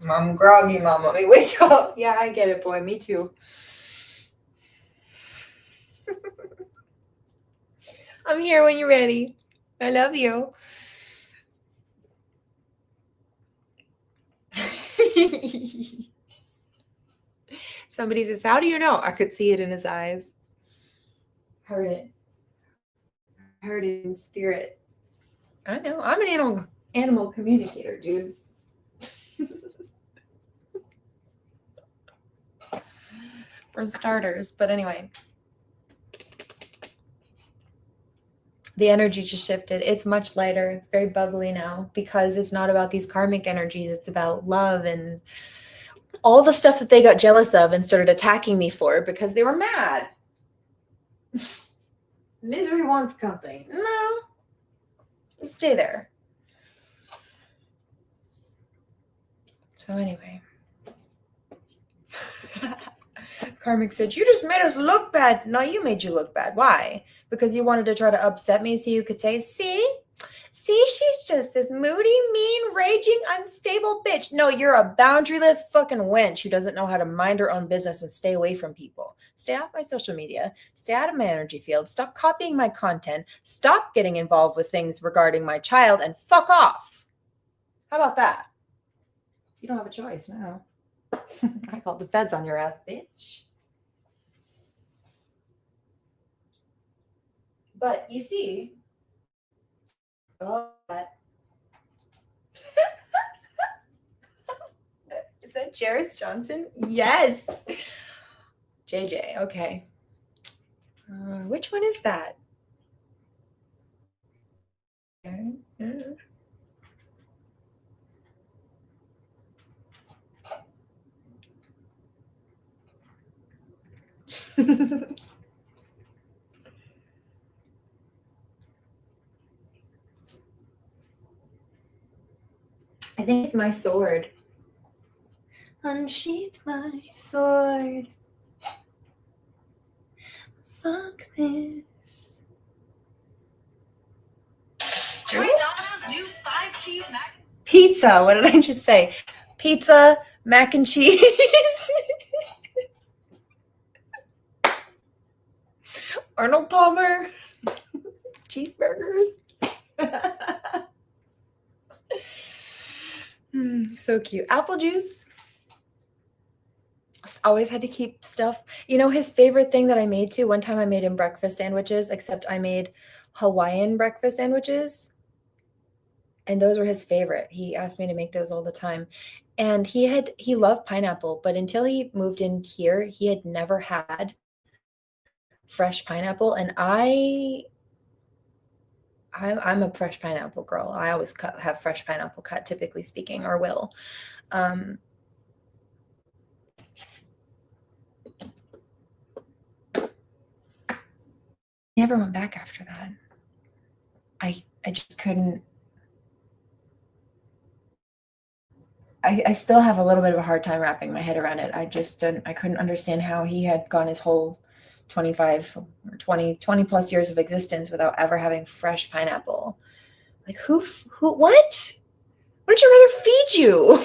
Speaker 2: I'm groggy, Mom. Let me wake up. Yeah, I get it, boy. Me too. I'm here when you're ready. I love you. Somebody says, how do you know? I could see it in his eyes. Heard it. Heard it in spirit. I know. I'm an animal communicator, dude. For starters. But anyway. The energy just shifted. It's much lighter. It's very bubbly now because it's not about these karmic energies. It's about love and all the stuff that they got jealous of and started attacking me for because they were mad. Misery wants company. No. You stay there. So anyway. Karmic said, you just made us look bad. No, you made you look bad. Why? Because you wanted to try to upset me so you could say, see, she's just this moody, mean, raging, unstable bitch. No, you're a boundaryless fucking wench who doesn't know how to mind her own business and stay away from people. Stay off my social media. Stay out of my energy field. Stop copying my content. Stop getting involved with things regarding my child and fuck off. How about that? You don't have a choice now. I called the feds on your ass, bitch. But you see, is that Jairus Johnson? Yes. JJ, okay. Which one is that? I think it's my sword.
Speaker 1: Unsheath my sword. Fuck this.
Speaker 2: Try Domino's new 5-cheese mac. Pizza. What did I just say? Pizza, mac and cheese. Arnold Palmer. Cheeseburgers. So cute. Apple juice. Always had to keep stuff. You know, his favorite thing that I made too, one time I made him breakfast sandwiches, except I made Hawaiian breakfast sandwiches. And those were his favorite. He asked me to make those all the time. And he loved pineapple, but until he moved in here, he had never had fresh pineapple. And I'm a fresh pineapple girl. I always have fresh pineapple cut, typically speaking, or will. Never went back after that. I just couldn't. I still have a little bit of a hard time wrapping my head around it. I couldn't understand how he had gone his whole 25 or 20 plus years of existence without ever having fresh pineapple. Like who, what? What did your mother feed you?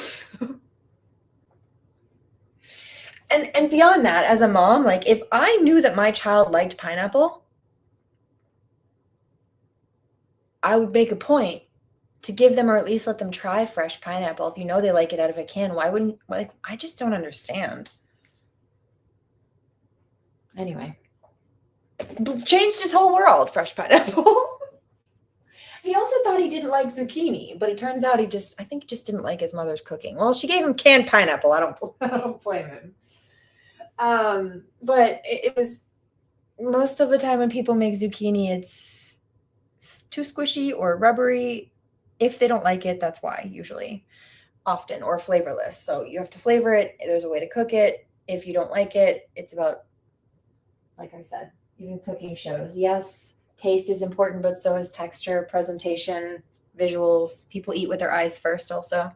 Speaker 2: And beyond that, as a mom, like if I knew that my child liked pineapple, I would make a point to give them or at least let them try fresh pineapple. If you know they like it out of a can, why wouldn't, like, I just don't understand. Anyway, changed his whole world, fresh pineapple. He also thought he didn't like zucchini, but it turns out I think he just didn't like his mother's cooking. Well, she gave him canned pineapple. I don't blame him. But it was most of the time when people make zucchini, it's too squishy or rubbery. If they don't like it, that's why, usually, often, or flavorless. So you have to flavor it. There's a way to cook it. If you don't like it, it's about, like I said, even cooking shows. Yes, taste is important, but so is texture, presentation, visuals. People eat with their eyes first also.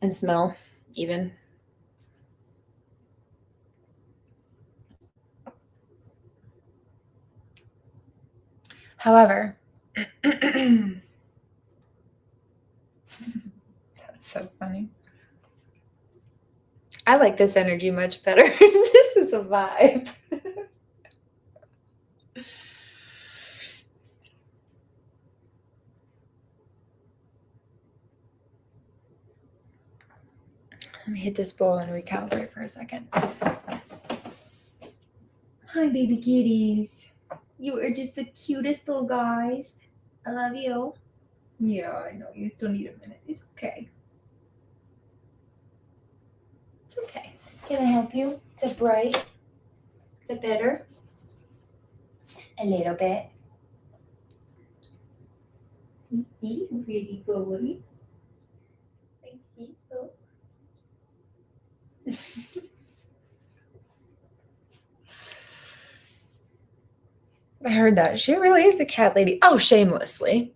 Speaker 2: And smell, even. However, that's so funny. I like this energy much better. This is a vibe. Let me hit this bowl and recalibrate for a second. Hi, baby kitties. You are just the cutest little guys. I love you. Yeah, I know. You still need a minute. It's okay. It's okay. Can I help you? Is it bright? Is it better? A little bit. See? Really good. See? Oh. I heard that. She really is a cat lady. Oh, shamelessly.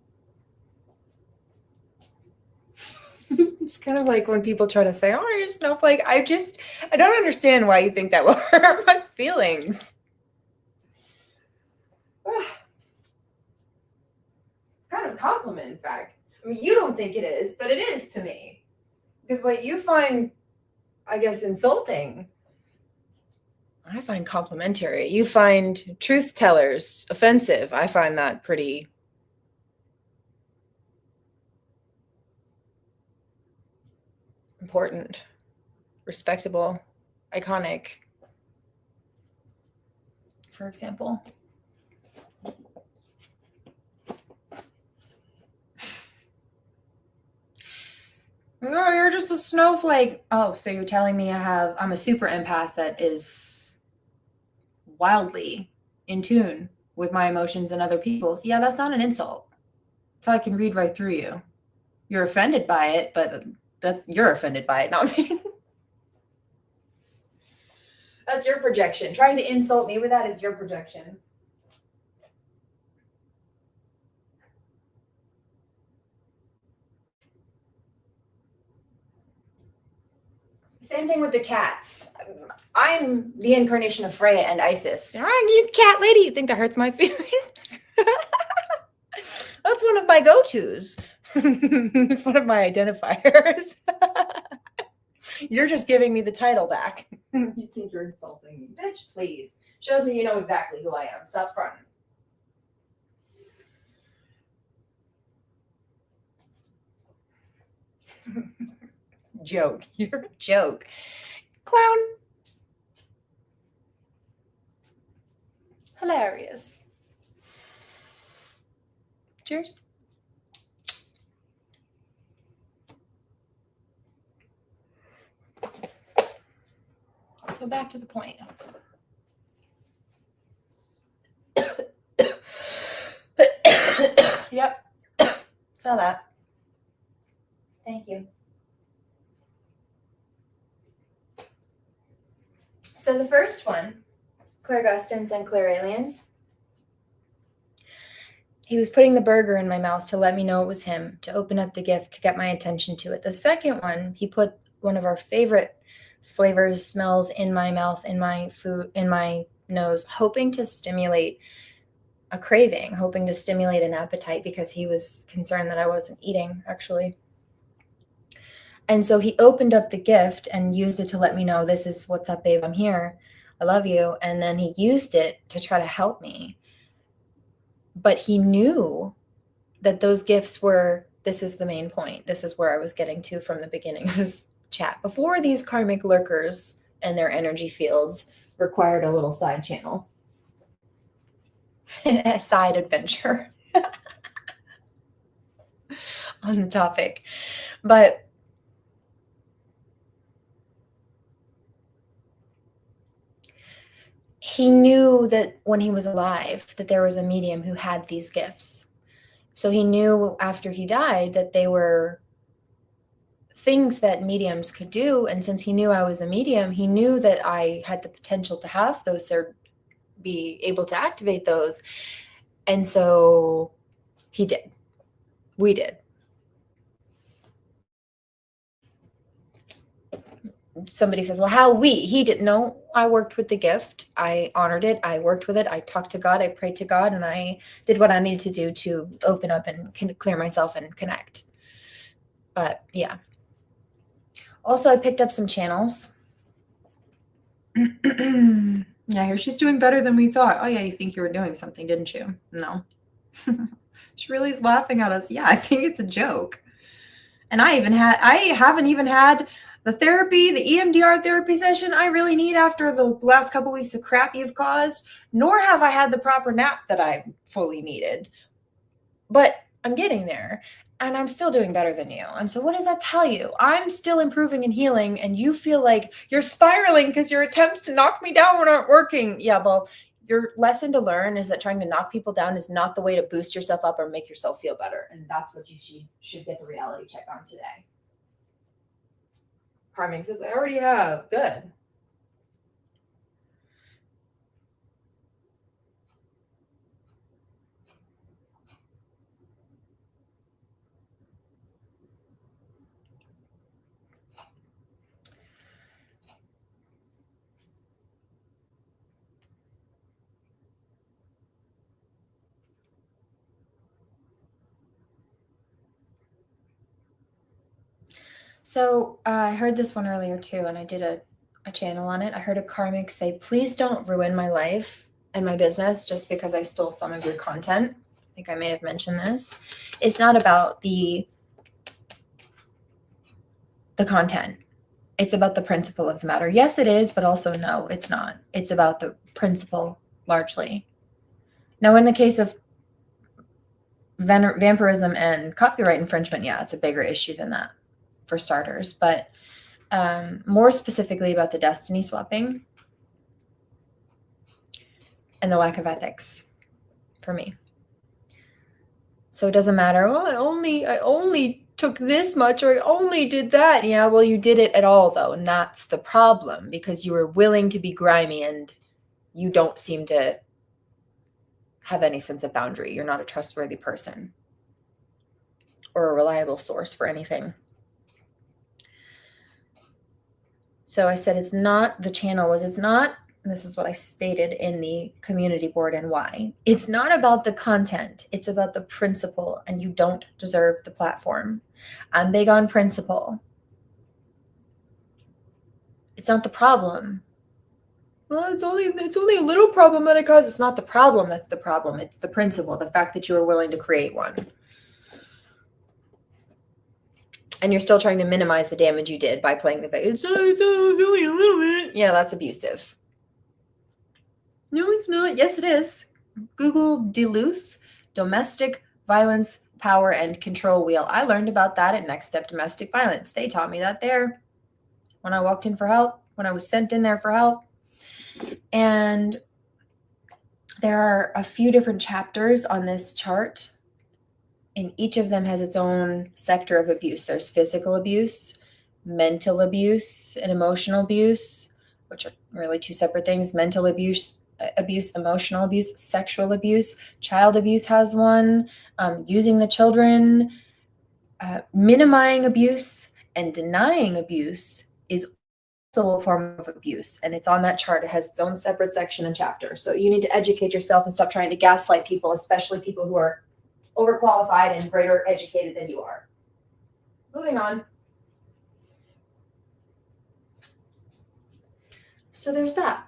Speaker 2: It's kind of like when people try to say, oh, you're a snowflake. I don't understand why you think that will hurt my feelings. It's kind of a compliment, in fact. I mean, you don't think it is, but it is to me. Because what you find, I guess, insulting, I find complimentary. You find truth tellers offensive. I find that pretty important, respectable, iconic, for example. Oh, you're just a snowflake. Oh, so you're telling me I'm a super empath that is wildly in tune with my emotions and other people's. Yeah, that's not an insult. That's how I can read right through you. You're offended by it, but you're offended by it, not me. That's your projection. Trying to insult me with that is your projection. Same thing with the cats. I'm the incarnation of Freya and Isis. You cat lady, you think that hurts my feelings? That's one of my go-tos. It's one of my identifiers. You're just giving me the title back. You think you're insulting me. Bitch, please. Shows me you know exactly who I am. Stop fronting. Joke. You're a joke. Clown. Hilarious. Cheers. So back to the point. Yep. Saw that. Thank you. So the first one, Clairgustans and Clairaliens, he was putting the burger in my mouth to let me know it was him, to open up the gift, to get my attention to it. The second one, he put one of our favorite flavors, smells in my mouth, in my food, in my nose, hoping to stimulate a craving, hoping to stimulate an appetite because he was concerned that I wasn't eating, actually. And so he opened up the gift and used it to let me know, this is what's up, babe, I'm here. I love you. And then he used it to try to help me. But he knew that those gifts were, this is the main point. This is where I was getting to from the beginning of this chat. Before these karmic lurkers and their energy fields required a little side channel, a side adventure on the topic. But he knew that when he was alive, that there was a medium who had these gifts. So he knew after he died that they were things that mediums could do. And since he knew I was a medium, he knew that I had the potential to have those or be able to activate those. And so he did. We did. Somebody says, well, how we? He didn't know. I worked with the gift. I honored it. I worked with it. I talked to God. I prayed to God, and I did what I needed to do to open up and clear myself and connect. But yeah. Also, I picked up some channels. Yeah, here she's doing better than we thought. Oh yeah, you think you were doing something, didn't you? No. She really is laughing at us. Yeah, I think it's a joke. And I haven't even had the therapy, the EMDR therapy session I really need after the last couple weeks of crap you've caused, nor have I had the proper nap that I fully needed. But I'm getting there, and I'm still doing better than you. And so what does that tell you? I'm still improving and healing, and you feel like you're spiraling because your attempts to knock me down aren't working. Yeah, well, your lesson to learn is that trying to knock people down is not the way to boost yourself up or make yourself feel better. And that's what you should get the reality check on today. Carmen says, I already have. Good. So I heard this one earlier too, and I did a channel on it. I heard a karmic say, please don't ruin my life and my business just because I stole some of your content. I think I may have mentioned this. It's not about the content. It's about the principle of the matter. Yes, it is, but also no, it's not. It's about the principle largely. Now, in the case of vampirism and copyright infringement, yeah, it's a bigger issue than that for starters. But more specifically about the destiny swapping and the lack of ethics for me. So it doesn't matter, well, I only took this much or I only did that. Yeah, well, you did it at all though. And that's the problem, because you were willing to be grimy and you don't seem to have any sense of boundary. You're not a trustworthy person or a reliable source for anything.
Speaker 1: So I said, it's not, the channel was, it's not, and this is what I stated in the community board and why. It's not about the content. It's about the principle, and you don't deserve the platform. I'm big on principle. It's not the problem. Well, it's only a little problem that it causes. It's not the problem that's the problem. It's the principle, the fact that you were willing to create one. And you're still trying to minimize the damage you did by playing the victim. It's only a little bit. Yeah, that's abusive. No, it's not. Yes, it is. Google Duluth Domestic Violence Power and Control Wheel. I learned about that at Next Step Domestic Violence. They taught me that there when I walked in for help, when I was sent in there for help. And there are a few different chapters on this chart, and each of them has its own sector of abuse. There's physical abuse, mental abuse, and emotional abuse, which are really two separate things. Mental abuse, emotional abuse, sexual abuse. Child abuse has one. Using the children, minimizing abuse, and denying abuse is also a form of abuse, and it's on that chart. It has its own separate section and chapter. So you need to educate yourself and stop trying to gaslight people, especially people who are overqualified and greater educated than you are. Moving on. So there's that.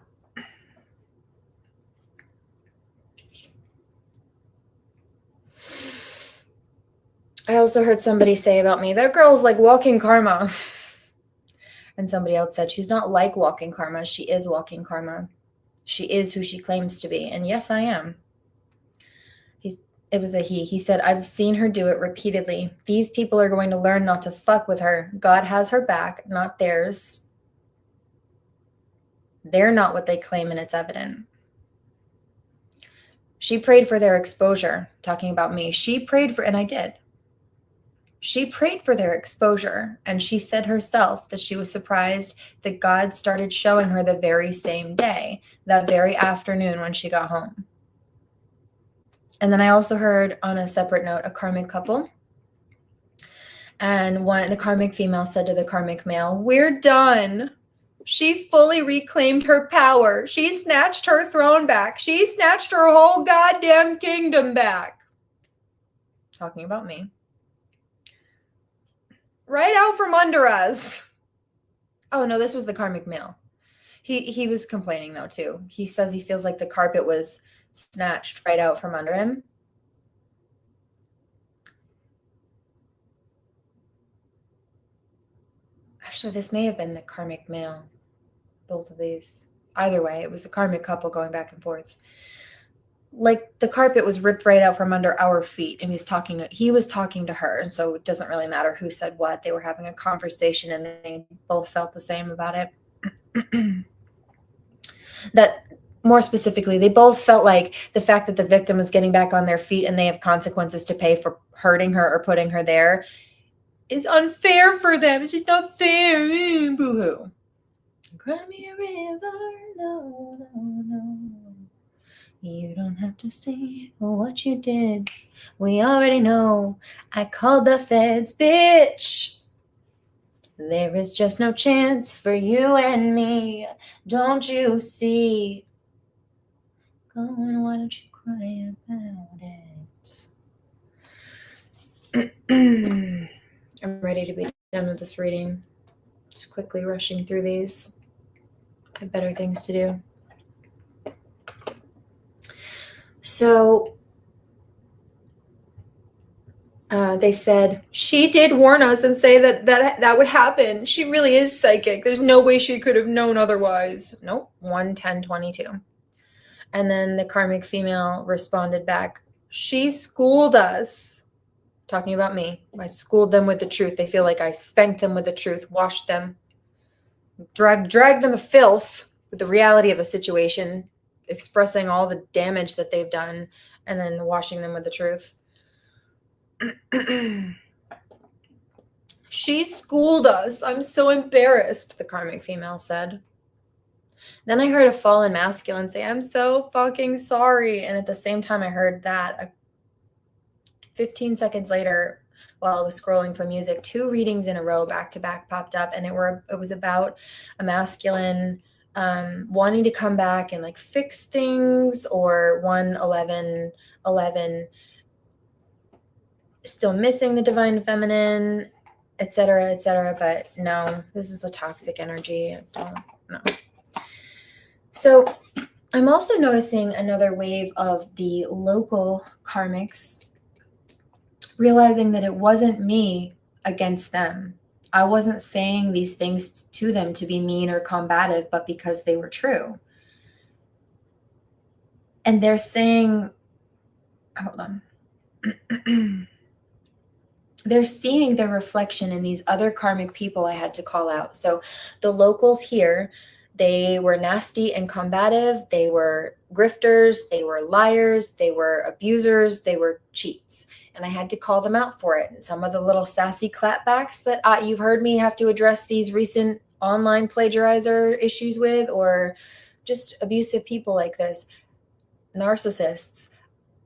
Speaker 1: I also heard somebody say about me, that girl's like walking karma. And somebody else said, she's not like walking karma. She is walking karma. She is who she claims to be. And yes, I am. It was a he. He said, I've seen her do it repeatedly. These people are going to learn not to fuck with her. God has her back, not theirs. They're not what they claim, and it's evident. She prayed for their exposure, talking about me. She prayed for, and I did. She prayed for their exposure, and she said herself that she was surprised that God started showing her the very same day, that very afternoon when she got home. And then I also heard, on a separate note, a karmic couple. And the karmic female said to the karmic male, we're done. She fully reclaimed her power. She snatched her throne back. She snatched her whole goddamn kingdom back. Talking about me. Right out from under us. Oh, no, this was the karmic male. He was complaining, though, too. He says he feels like the carpet was snatched right out from under him. Actually, this may have been the karmic male. Both of these. Either way, it was a karmic couple going back and forth. Like the carpet was ripped right out from under our feet, and he was talking to her, and so it doesn't really matter who said what. They were having a conversation, and they both felt the same about it. That more specifically, they both felt like the fact that the victim was getting back on their feet and they have consequences to pay for hurting her or putting her there is unfair for them. It's just not fair. Boo-hoo. Cry me a river, no, no, no. You don't have to say what you did. We already know. I called the feds, bitch. There is just no chance for you and me. Don't you see? Go on, why don't you cry about it? I'm ready to be done with this reading. Just quickly rushing through these. I have better things to do. So they said, she did warn us and say that would happen. She really is psychic. There's no way she could have known otherwise. Nope. 1/10/22. And then the karmic female responded back, she schooled us. Talking about me. I schooled them with the truth. They feel like I spanked them with the truth, washed them, dragged them to filth with the reality of the situation, expressing all the damage that they've done, and then washing them with the truth. She schooled us. I'm so embarrassed, the karmic female said. Then I heard a fallen masculine say, I'm so fucking sorry. And at the same time I heard that, 15 seconds later,
Speaker 2: while I was scrolling for music. 2 readings in a row back to back popped up, and it was about a masculine wanting to come back and like fix things, or 111 still missing the divine feminine, etc., etc. But no, this is a toxic energy. I don't know. So I'm also noticing another wave of the local karmics realizing that it wasn't me against them. I wasn't saying these things to them to be mean or combative, but because they were true. And they're saying, hold on. They're seeing their reflection in these other karmic people I had to call out. So the locals here, they were nasty and combative. They were grifters. They were liars. They were abusers. They were cheats. And I had to call them out for it. And some of the little sassy clapbacks that you've heard me have to address these recent online plagiarizer issues with, or just abusive people like this, narcissists,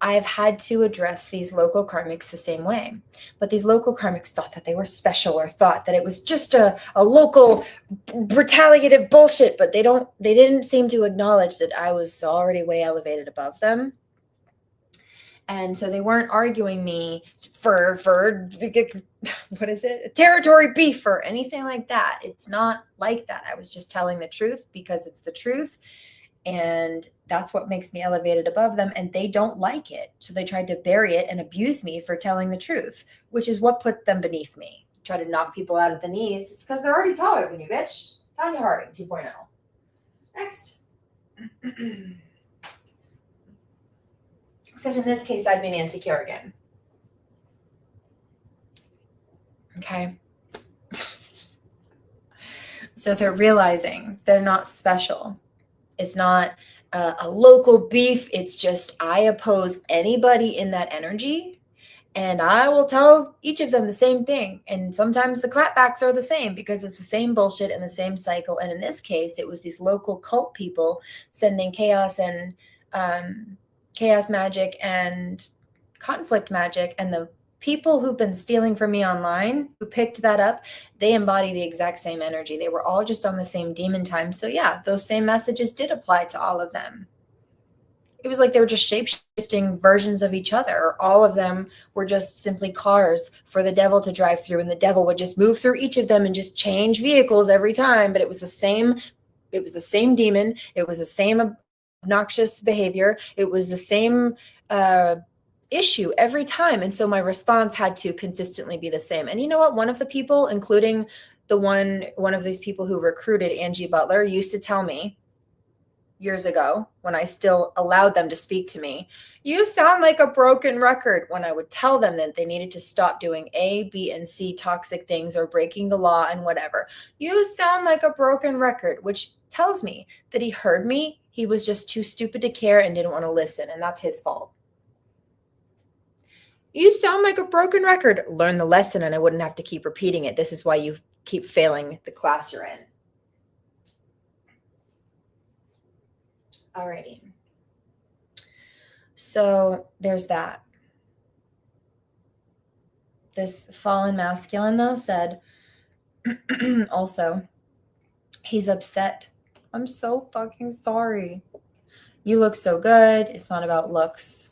Speaker 2: I've had to address these local karmics the same way. But these local karmics thought that they were special, or thought that it was just a local retaliative bullshit, but they didn't seem to acknowledge that I was already way elevated above them. And so they weren't arguing me for what is it? Territory beef or anything like that. It's not like that. I was just telling the truth because it's the truth. And that's what makes me elevated above them. And they don't like it. So they tried to bury it and abuse me for telling the truth, which is what put them beneath me. Try to knock people out at the knees. It's because they're already taller than you, bitch. Tanya Harding 2.0. Next. Except in this case, I'd be Nancy Kerrigan. Okay. So they're realizing they're not special. It's not a local beef. It's just I oppose anybody in that energy, and I will tell each of them the same thing. And sometimes the clapbacks are the same because it's the same bullshit and the same cycle. And in this case, it was these local cult people sending chaos and chaos magic and conflict magic, and the people who've been stealing from me online who picked that up, they embody the exact same energy. They were all just on the same demon time. So yeah, those same messages did apply to all of them. It was like they were just shape-shifting versions of each other, or all of them were just simply cars for the devil to drive through, and the devil would just move through each of them and just change vehicles every time. But it was the same demon. It was the same obnoxious behavior. It was the same issue every time. And so my response had to consistently be the same. And you know what? One of the people, including one of these people who recruited Angie Butler, used to tell me years ago, when I still allowed them to speak to me, you sound like a broken record, when I would tell them that they needed to stop doing A, B, and C toxic things, or breaking the law and whatever. You sound like a broken record, which tells me that he heard me. He was just too stupid to care and didn't want to listen. And that's his fault. You sound like a broken record. Learn the lesson and I wouldn't have to keep repeating it. This is why you keep failing the class you're in. Alrighty. So there's that. This fallen masculine, though, said also, he's upset. I'm so fucking sorry. You look so good. It's not about looks.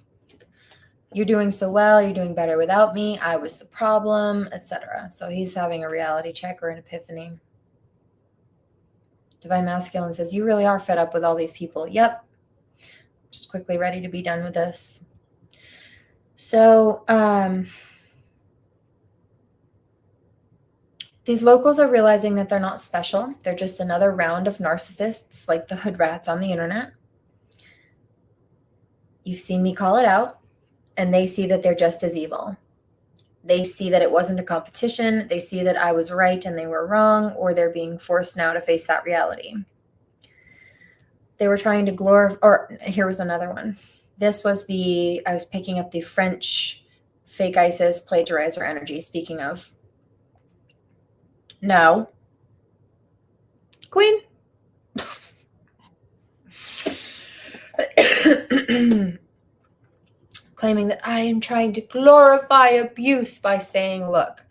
Speaker 2: You're doing so well. You're doing better without me. I was the problem, etc. So he's having a reality check or an epiphany. Divine Masculine says, you really are fed up with all these people. Yep. Just quickly ready to be done with this. So these locals are realizing that they're not special. They're just another round of narcissists like the hood rats on the internet. You've seen me call it out. And they see that they're just as evil. They see that it wasn't a competition. They see that I was right and they were wrong, or they're being forced now to face that reality. They were trying to glorify, or here was another one. This was I was picking up the French fake ISIS plagiarizer energy, speaking of. No. Queen. claiming that I am trying to glorify abuse by saying, look,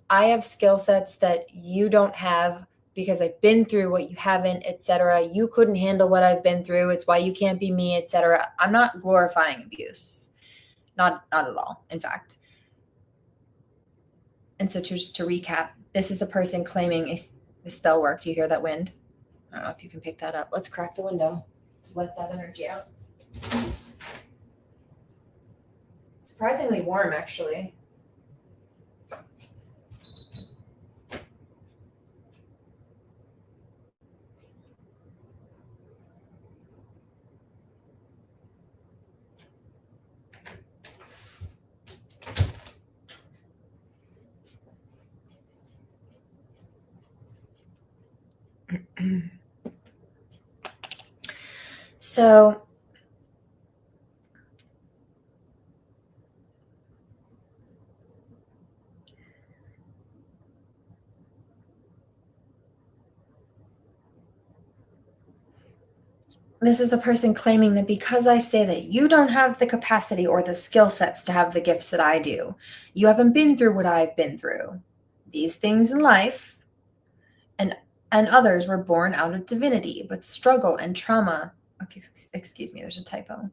Speaker 2: I have skill sets that you don't have because I've been through what you haven't, etc. You couldn't handle what I've been through. It's why you can't be me, etc. I'm not glorifying abuse. Not at all, in fact. And so just to recap, this is a person claiming the spell worked. You hear that wind? I don't know if you can pick that up. Let's crack the window. Let that energy out. Surprisingly warm, actually. So this is a person claiming that because I say that you don't have the capacity or the skill sets to have the gifts that I do, you haven't been through what I've been through. These things in life and others were born out of divinity, but struggle and trauma. Okay, excuse me, there's a typo.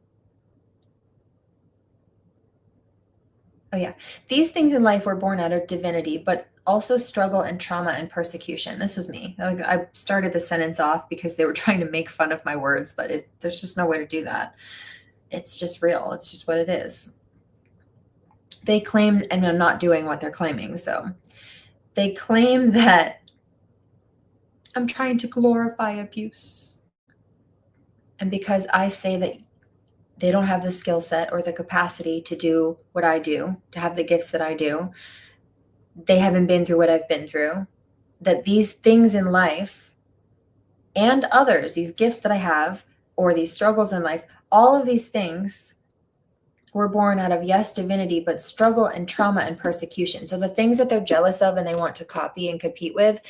Speaker 2: Oh yeah. These things in life were born out of divinity, but also struggle and trauma and persecution. This is me. I started the sentence off because they were trying to make fun of my words, but there's just no way to do that. It's just real. It's just what it is. They claim, and I'm not doing what they're claiming. So they claim that I'm trying to glorify abuse. And because I say that they don't have the skill set or the capacity to do what I do, to have the gifts that I do, they haven't been through what I've been through, that these things in life and others, these gifts that I have, or these struggles in life, all of these things were born out of, yes, divinity, but struggle and trauma and persecution. So the things that they're jealous of and they want to copy and compete with,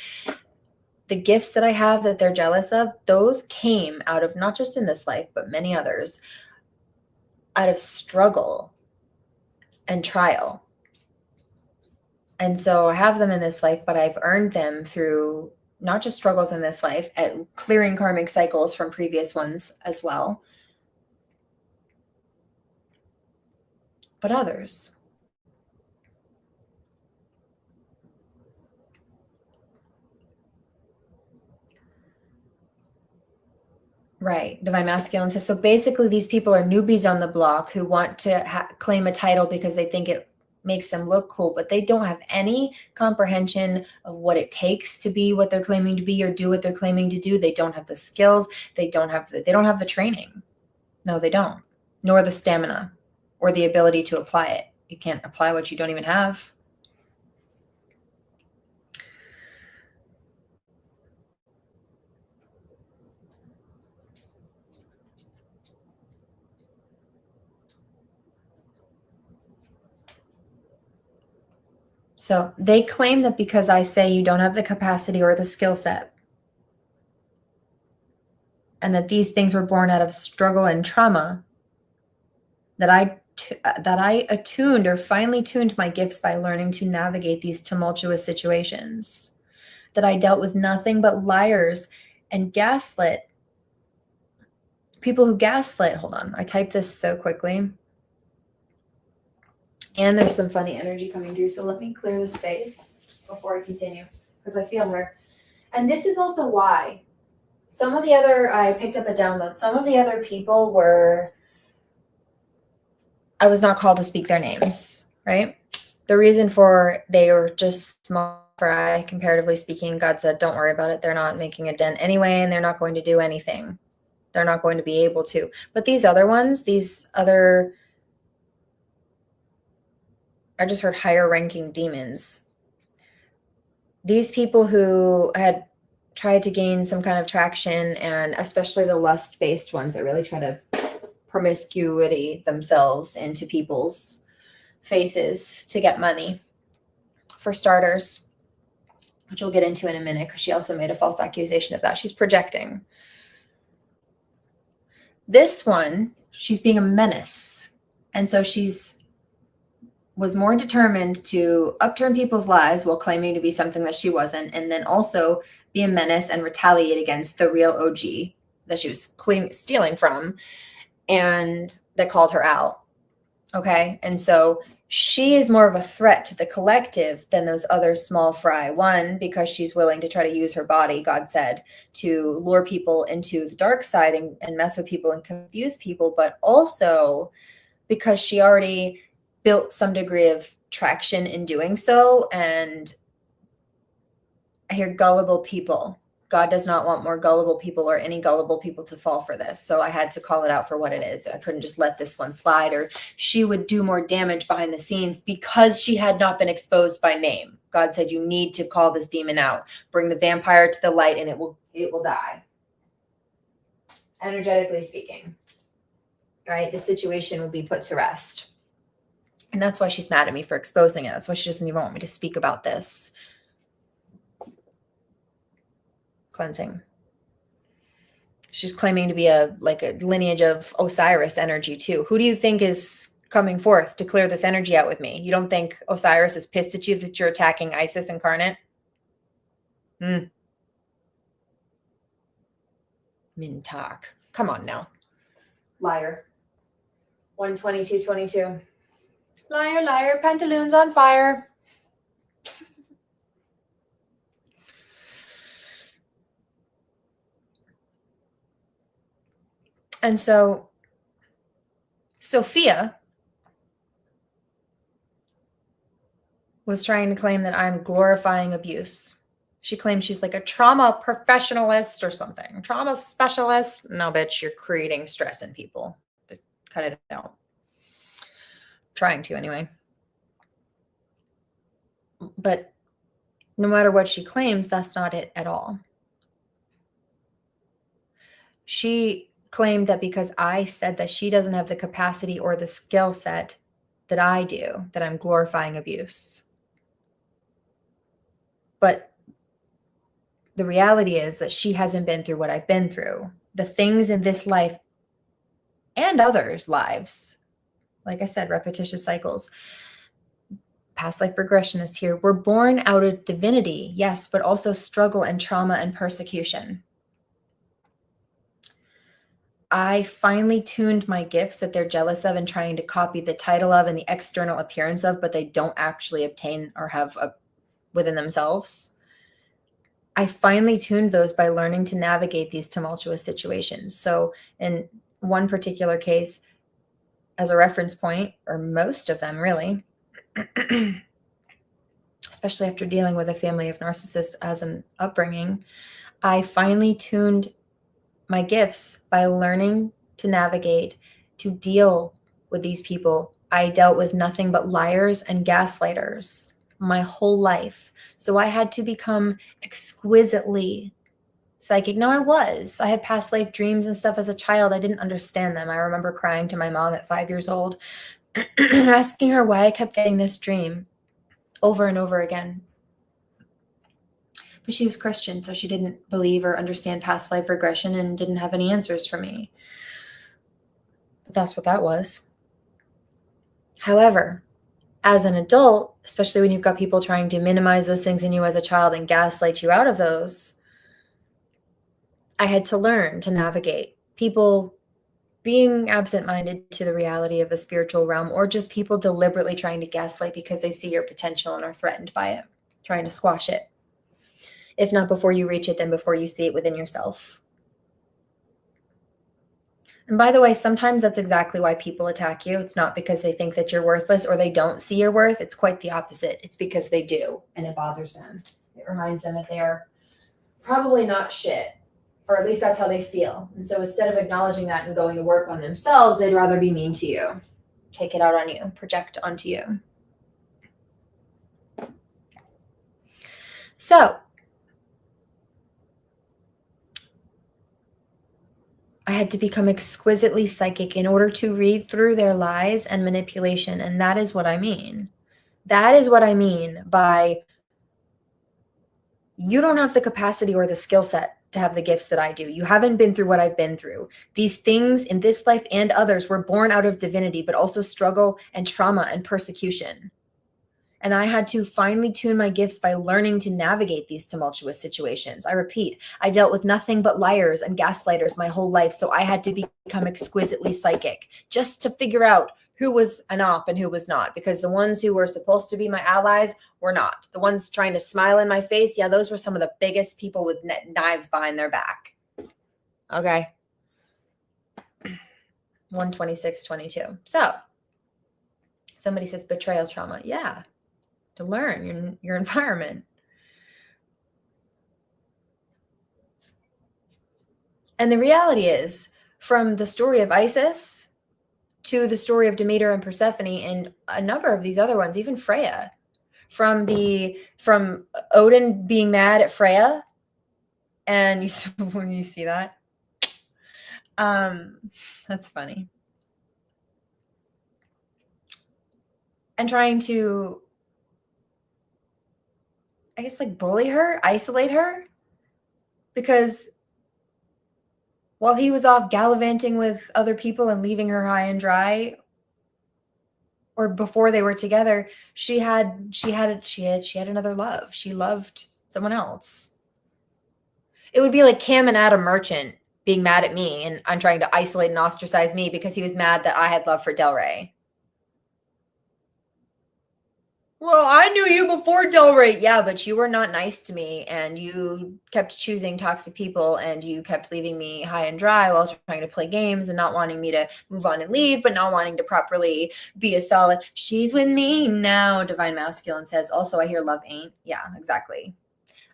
Speaker 2: the gifts that I have that they're jealous of, those came out of, not just in this life, but many others, out of struggle and trial. And so I have them in this life, but I've earned them through not just struggles in this life, at clearing karmic cycles from previous ones as well, but others. Right. Divine Masculine says, so basically these people are newbies on the block who want to claim a title because they think it makes them look cool, but they don't have any comprehension of what it takes to be what they're claiming to be or do what they're claiming to do. They don't have the skills. They don't have the training. No, they don't. Nor the stamina or the ability to apply it. You can't apply what you don't even have. So they claim that because I say you don't have the capacity or the skill set, and that these things were born out of struggle and trauma, that I attuned or finally tuned my gifts by learning to navigate these tumultuous situations, that I dealt with nothing but liars and gaslit, people who gaslit. Hold on, I typed this so quickly. And there's some funny energy coming through, so let me clear the space before I continue, because I feel her. And this is also why some of the other, I picked up a download, some of the other people were, I was not called to speak their names, right? The reason for, they were just small fry, comparatively speaking. God said, don't worry about it. They're not making a dent anyway, and they're not going to do anything. They're not going to be able to. But these other ones, I just heard higher ranking demons. These people who had tried to gain some kind of traction, and especially the lust-based ones that really try to promiscuity themselves into people's faces to get money, for starters, which we'll get into in a minute, because she also made a false accusation of that. She's projecting. This one, she's being a menace. And so was more determined to upturn people's lives while claiming to be something that she wasn't, and then also be a menace and retaliate against the real OG that she was stealing from and that called her out. Okay. And so she is more of a threat to the collective than those other small fry. One, because she's willing to try to use her body, God said, to lure people into the dark side and mess with people and confuse people, but also because she already built some degree of traction in doing so. And I hear gullible people. God does not want more gullible people or any gullible people to fall for this. So I had to call it out for what it is. I couldn't just let this one slide, or she would do more damage behind the scenes because she had not been exposed by name. God said, you need to call this demon out, bring the vampire to the light, and it will die. Energetically speaking, right? The situation will be put to rest. And that's why she's mad at me for exposing it. That's why she doesn't even want me to speak about this. Cleansing. She's claiming to be a lineage of Osiris energy too. Who do you think is coming forth to clear this energy out with me? You don't think Osiris is pissed at you that you're attacking Isis incarnate? Mintak. Come on now. Liar. 122:22. Liar, liar, pantaloons on fire. And so Sophia was trying to claim that I'm glorifying abuse. She claims she's like a trauma professionalist or something. Trauma specialist. No, bitch, you're creating stress in people. Cut it out. Trying to anyway. But no matter what she claims, that's not it at all. She claimed that because I said that she doesn't have the capacity or the skill set that I do, that I'm glorifying abuse. But the reality is that she hasn't been through what I've been through. The things in this life and others' lives, like I said, repetitious cycles. Past life regressionist here. We're born out of divinity, yes, but also struggle and trauma and persecution. I finally tuned my gifts that they're jealous of and trying to copy the title of and the external appearance of, but they don't actually obtain or have within themselves. I finally tuned those by learning to navigate these tumultuous situations. So in one particular case, as a reference point, or most of them really, especially after dealing with a family of narcissists as an upbringing, I finally tuned my gifts by learning to navigate, to deal with these people. I dealt with nothing but liars and gaslighters my whole life. So I had to become exquisitely psychic. No, I had past life dreams and stuff as a child. I didn't understand them. I remember crying to my mom at 5 years old, asking her why I kept getting this dream over and over again. But she was Christian, so she didn't believe or understand past life regression and didn't have any answers for me. But that's what that was. However, as an adult, especially when you've got people trying to minimize those things in you as a child and gaslight you out of those, I had to learn to navigate people being absent-minded to the reality of the spiritual realm, or just people deliberately trying to gaslight because they see your potential and are threatened by it, trying to squash it. If not before you reach it, then before you see it within yourself. And by the way, sometimes that's exactly why people attack you. It's not because they think that you're worthless or they don't see your worth. It's quite the opposite. It's because they do, and it bothers them. It reminds them that they're probably not shit, or at least that's how they feel. And so instead of acknowledging that and going to work on themselves, they'd rather be mean to you, take it out on you, project onto you. So I had to become exquisitely psychic in order to read through their lies and manipulation. And that is what I mean. That is what I mean by you don't have the capacity or the skill set to have the gifts that I do. You haven't been through what I've been through. These things in this life and others were born out of divinity, but also struggle and trauma and persecution. And I had to finely tune my gifts by learning to navigate these tumultuous situations. I repeat, I dealt with nothing but liars and gaslighters my whole life, so I had to become exquisitely psychic just to figure out who was an op and who was not, because the ones who were supposed to be my allies were not. The ones trying to smile in my face, yeah, those were some of the biggest people with knives behind their back. Okay. 126:22. So somebody says betrayal trauma. Yeah. To learn your environment. And the reality is, from the story of Isis to the story of Demeter and Persephone and a number of these other ones, even Freya, from Odin being mad at Freya, and when you see that, that's funny. And trying to, I guess, like bully her, isolate her, because while he was off gallivanting with other people and leaving her high and dry, or before they were together, she had another love. She loved someone else. It would be like Cam and Adam Merchant being mad at me and I'm trying to isolate and ostracize me because he was mad that I had love for Del Rey. Well, I knew you before Del Rey. Yeah, but you were not nice to me and you kept choosing toxic people and you kept leaving me high and dry while trying to play games and not wanting me to move on and leave, but not wanting to properly be a solid, she's with me now, Divine Masculine says. Also, I hear love ain't. Yeah, exactly.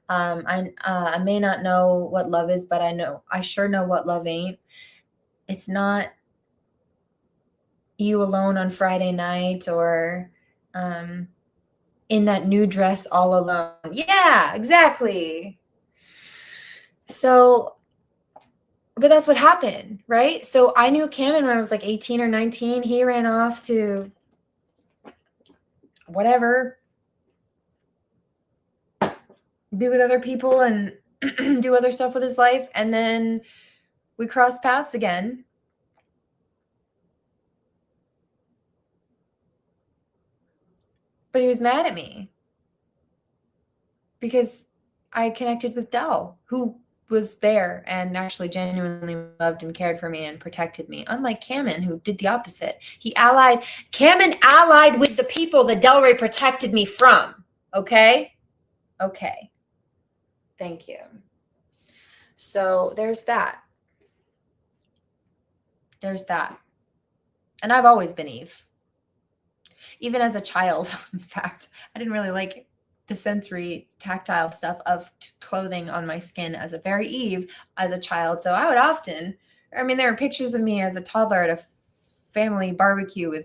Speaker 2: I may not know what love is, but I sure know what love ain't. It's not you alone on Friday night or in that new dress all alone. Yeah, exactly. So, but that's what happened, right? So I knew Cameron when I was like 18 or 19. He ran off to whatever, be with other people and do other stuff with his life. And then we crossed paths again. But he was mad at me because I connected with Del, who was there and actually genuinely loved and cared for me and protected me. Unlike Cameron, who did the opposite. Cameron allied with the people that Del Rey protected me from. Okay? Okay. Thank you. So there's that. There's that. And I've always been Eve. Even as a child, in fact, I didn't really like the sensory tactile stuff of clothing on my skin as a very Eve as a child. So I would often, there are pictures of me as a toddler at a family barbecue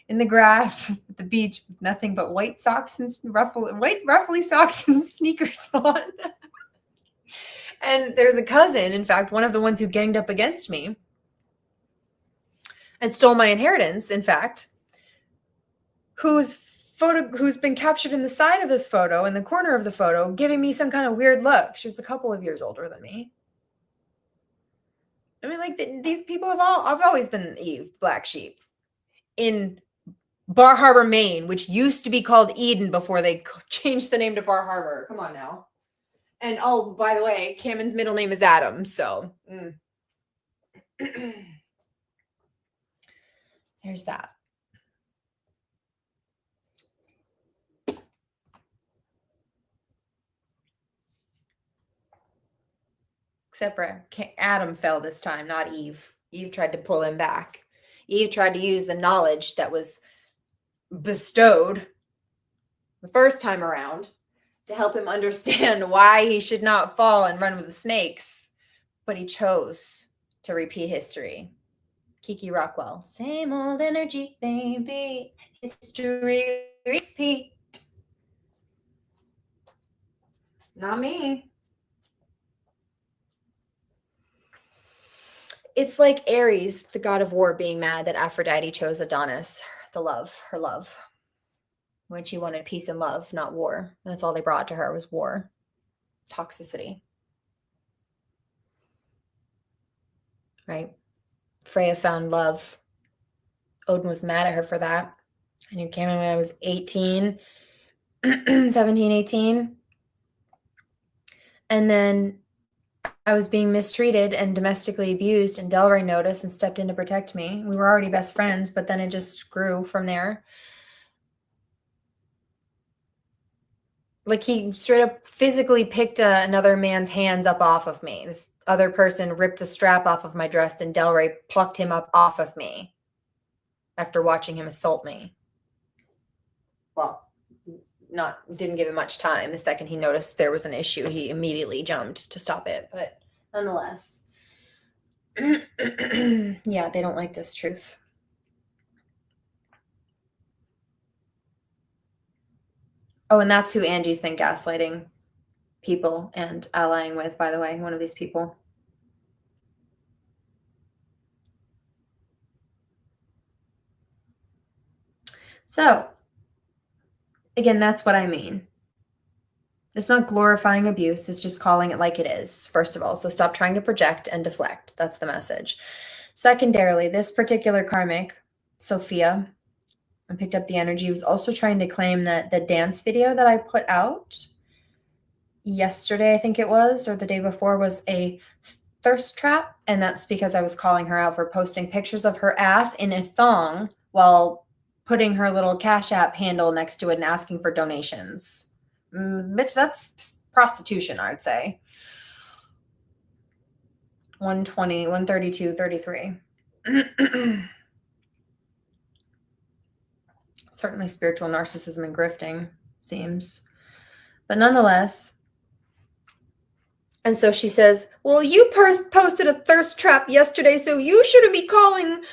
Speaker 2: in the grass at the beach with nothing but white socks and ruffly socks and sneakers on. And there's a cousin, in fact, one of the ones who ganged up against me and stole my inheritance, in fact, who's been captured in the side of this photo, in the corner of the photo, giving me some kind of weird look. She was a couple of years older than me. These people I've always been Eve, black sheep, in Bar Harbor, Maine, which used to be called Eden before they changed the name to Bar Harbor. Come on now. And oh, by the way, Cameron's middle name is Adam, so there's that. Except for Adam fell this time, not Eve. Eve tried to pull him back. Eve tried to use the knowledge that was bestowed the first time around to help him understand why he should not fall and run with the snakes. But he chose to repeat history. Kiki Rockwell. Same old energy, baby. History repeat. Not me. It's like Ares, the god of war, being mad that Aphrodite chose Adonis, her love, when she wanted peace and love, not war. And that's all they brought to her was war, toxicity. right? Freya found love. Odin was mad at her for that. I knew Cameron when I was 18, 17, 18. And then I was being mistreated and domestically abused, and Delray noticed and stepped in to protect me. We were already best friends, but then it just grew from there. Like, he straight up physically picked another man's hands up off of me. This other person ripped the strap off of my dress, and Delray plucked him up off of me after watching him assault me. Well, didn't give him much time. The second he noticed there was an issue, he immediately jumped to stop it. But nonetheless, yeah, they don't like this truth. Oh, and that's who Angie's been gaslighting people and allying with, by the way, one of these people. So, again, that's what I mean. It's not glorifying abuse. It's just calling it like it is, first of all. So stop trying to project and deflect. That's the message. Secondarily, this particular karmic, Sophia, I picked up the energy, was also trying to claim that the dance video that I put out yesterday, I think it was, or the day before, was a thirst trap. And that's because I was calling her out for posting pictures of her ass in a thong while putting her little Cash App handle next to it and asking for donations. Bitch, that's prostitution, I'd say. 120, 132, 33. Certainly spiritual narcissism and grifting, seems. But nonetheless, and so she says, well, you posted a thirst trap yesterday, so you shouldn't be calling.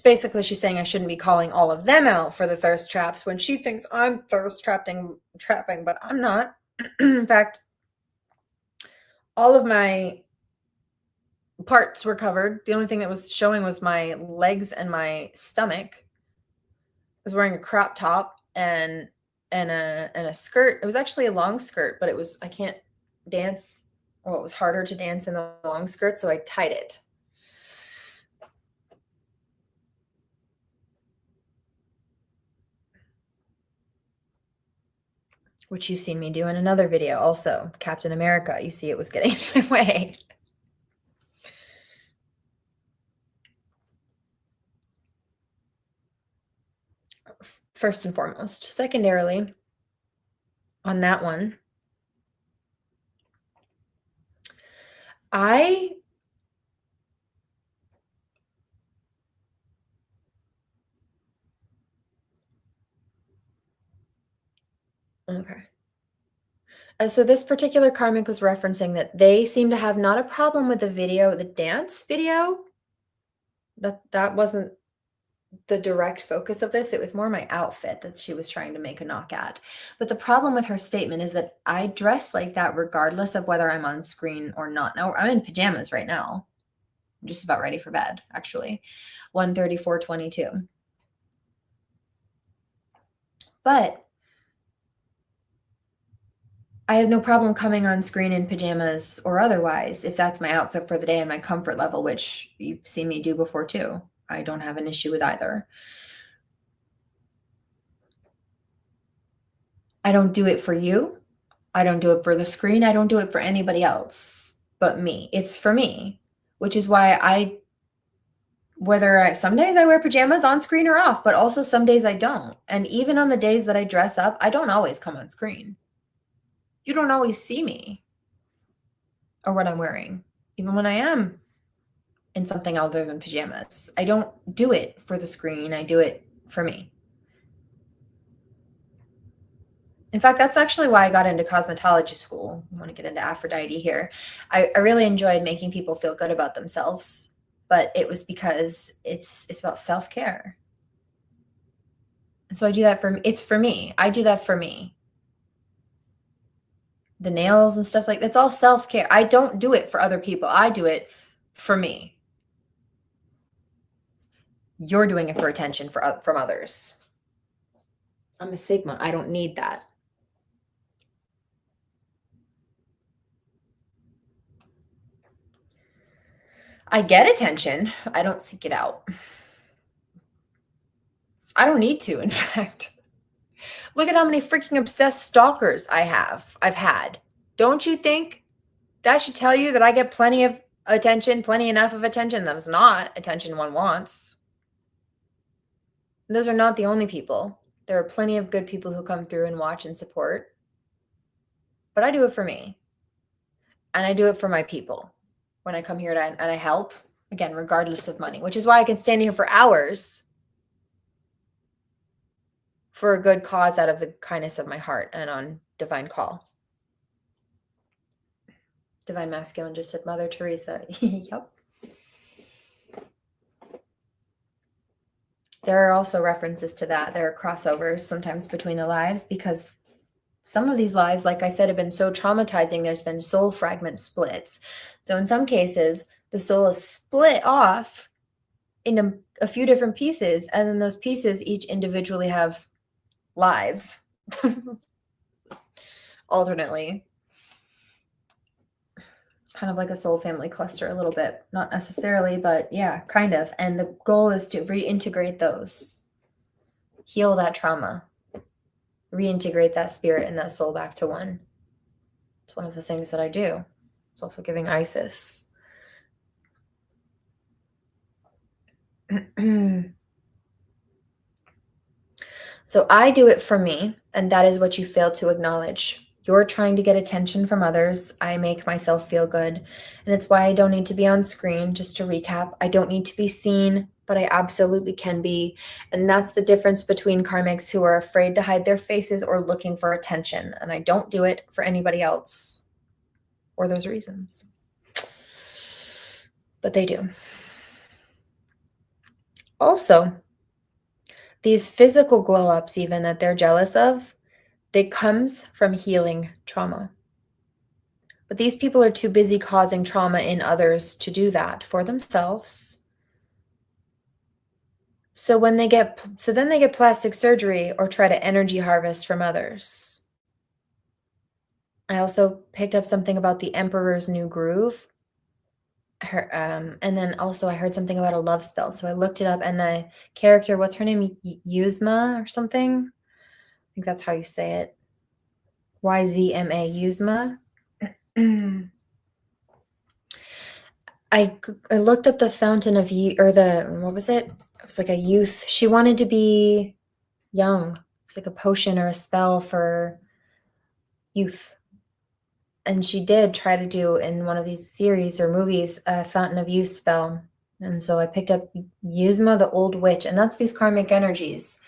Speaker 2: Basically, she's saying I shouldn't be calling all of them out for the thirst traps when she thinks I'm thirst trapping, but I'm not. In fact, all of my parts were covered. The only thing that was showing was my legs and my stomach. I was wearing a crop top and a skirt. It was actually a long skirt, but I can't dance. Well, it was harder to dance in the long skirt, so I tied it. Which you've seen me do in another video also, Captain America. You see it was getting in my way. First and foremost. Secondarily, on that one, okay. So this particular karmic was referencing that they seem to have not a problem with the video, the dance video. That wasn't the direct focus of this. It was more my outfit that she was trying to make a knock at. But the problem with her statement is that I dress like that regardless of whether I'm on screen or not. Now, I'm in pajamas right now. I'm just about ready for bed, actually. 1:34:22. But I have no problem coming on screen in pajamas or otherwise if that's my outfit for the day and my comfort level, which you've seen me do before too. I don't have an issue with either. I don't do it for you. I don't do it for the screen. I don't do it for anybody else but me. It's for me, which is why some days I wear pajamas on screen or off, but also some days I don't. And even on the days that I dress up, I don't always come on screen. You don't always see me or what I'm wearing, even when I am in something other than pajamas. I don't do it for the screen. I do it for me. In fact, that's actually why I got into cosmetology school. I want to get into Aphrodite here. I really enjoyed making people feel good about themselves, but it was because it's about self-care. And so I do that it's for me. I do that for me. The nails and stuff like that's all self-care. I don't do it for other people. I do it for me. You're doing it for attention from others. I'm a Sigma. I don't need that. I get attention. I don't seek it out. I don't need to, in fact. Look at how many freaking obsessed stalkers I've had. Don't you think that should tell you that I get plenty of attention, plenty enough of attention that is not attention one wants? Those are not the only people. There are plenty of good people who come through and watch and support. But I do it for me. And I do it for my people. When I come here and I help, again, regardless of money, which is why I can stand here for hours for a good cause out of the kindness of my heart and on divine call. Divine Masculine just said Mother Teresa. Yep. There are also references to that. There are crossovers sometimes between the lives because some of these lives, like I said, have been so traumatizing. There's been soul fragment splits. So in some cases, the soul is split off into a few different pieces, and then those pieces each individually have lives alternately. Kind of like a soul family cluster a little bit, not necessarily, but yeah, kind of. And the goal is to reintegrate those, heal that trauma, reintegrate that spirit and that soul back to one. It's one of the things that I do. It's also giving Isis. So I do it for me, and that is what you fail to acknowledge. You're trying to get attention from others. I make myself feel good. And it's why I don't need to be on screen. Just to recap, I don't need to be seen, but I absolutely can be. And that's the difference between karmics who are afraid to hide their faces or looking for attention. And I don't do it for anybody else or those reasons. But they do. Also, these physical glow-ups even that they're jealous of, they comes from healing trauma. But these people are too busy causing trauma in others to do that for themselves. So then they get plastic surgery or try to energy harvest from others. I also picked up something about the Emperor's New Groove. And then also I heard something about a love spell. So I looked it up, and the character, what's her name? Yuzma or something? I think that's how you say it. Yzma, Yuzma. I looked up the Fountain of Youth, or what was it? It was like a youth. She wanted to be young. It's like a potion or a spell for youth. And she did try to do in one of these series or movies a Fountain of Youth spell. And so I picked up Yuzma, the Old Witch, and that's these karmic energies.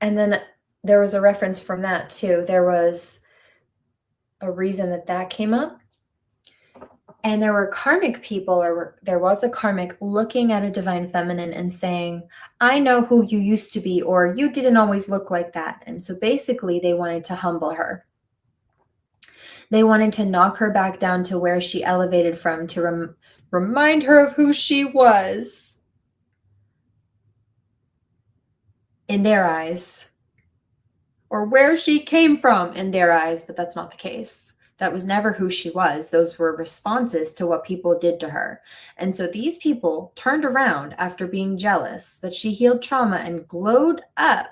Speaker 2: And then there was a reference from that too. There was a reason that came up. And there were karmic people, or there was a karmic looking at a divine feminine and saying, I know who you used to be, or you didn't always look like that. And so basically they wanted to humble her. They wanted to knock her back down to where she elevated from, to remind her of who she was in their eyes, or where she came from in their eyes, but that's not the case. That was never who she was. Those were responses to what people did to her. And so these people turned around after being jealous that she healed trauma and glowed up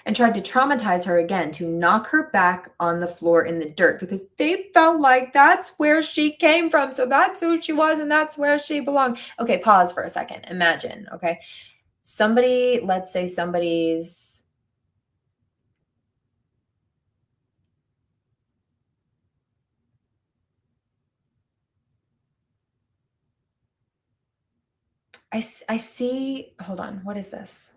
Speaker 2: and tried to traumatize her again, to knock her back on the floor in the dirt, because they felt like that's where she came from. So that's who she was and that's where she belonged. Okay, pause for a second. Imagine, okay, somebody, let's say somebody's I see, hold on, what is this?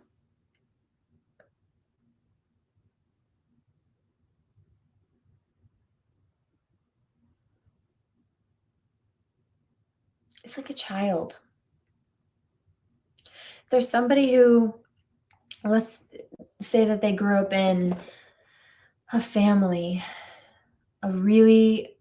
Speaker 2: It's like a child. There's somebody who, let's say that they grew up in a family, a really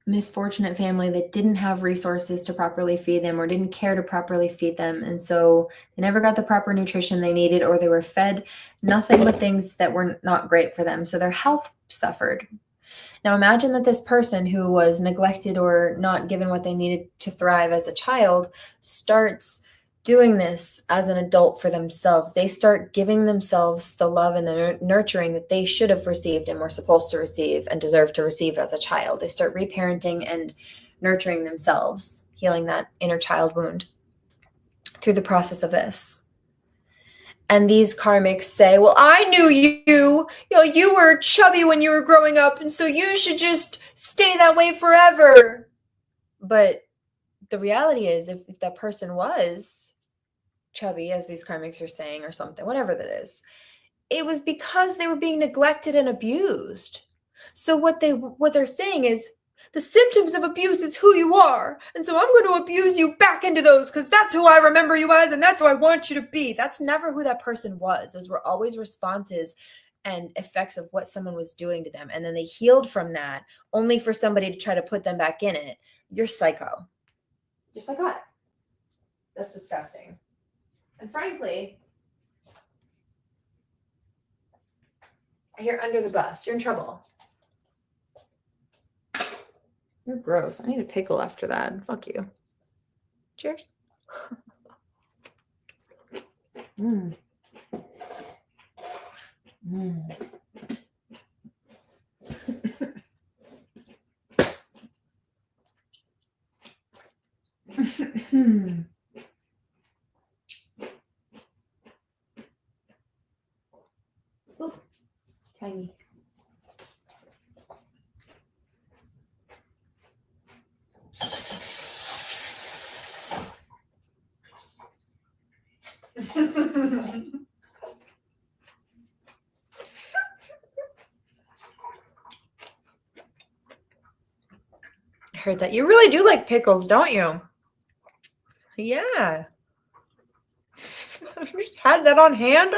Speaker 2: misfortunate family that didn't have resources to properly feed them, or didn't care to properly feed them. And so they never got the proper nutrition they needed, or they were fed nothing but things that were not great for them. So their health suffered. Now imagine that this person who was neglected or not given what they needed to thrive as a child starts doing this as an adult for themselves. They start giving themselves the love and the nurturing that they should have received and were supposed to receive and deserve to receive as a child. They start reparenting and nurturing themselves, healing that inner child wound through the process of this. And these karmics say, well, I knew you know, you were chubby when you were growing up, and so you should just stay that way forever. But the reality is, if that person was chubby, as these karmics are saying, or something, whatever that is, it was because they were being neglected and abused. So what they're saying is, the symptoms of abuse is who you are. And so I'm going to abuse you back into those because that's who I remember you as and that's who I want you to be. That's never who that person was. Those were always responses and effects of what someone was doing to them. And then they healed from that only for somebody to try to put them back in it. You're psycho. You're psychotic. That's disgusting. And frankly, you're under the bus. You're in trouble. You're gross. I need a pickle after that. Fuck you. Cheers. Mm. Mm. Ooh, tiny. I heard that. You really do like pickles, don't you? Yeah. I just had that on hand.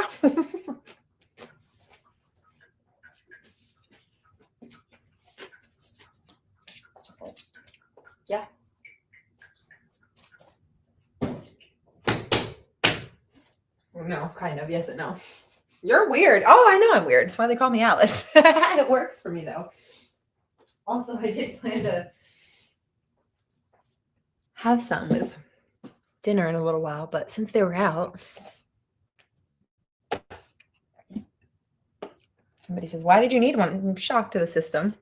Speaker 2: Yeah. No, kind of. Yes and no. You're weird. Oh, I know I'm weird. That's why they call me Alice. It works for me, though. Also, I did plan to have some with dinner in a little while, but since they were out, somebody says, why did you need one? I'm shocked to the system.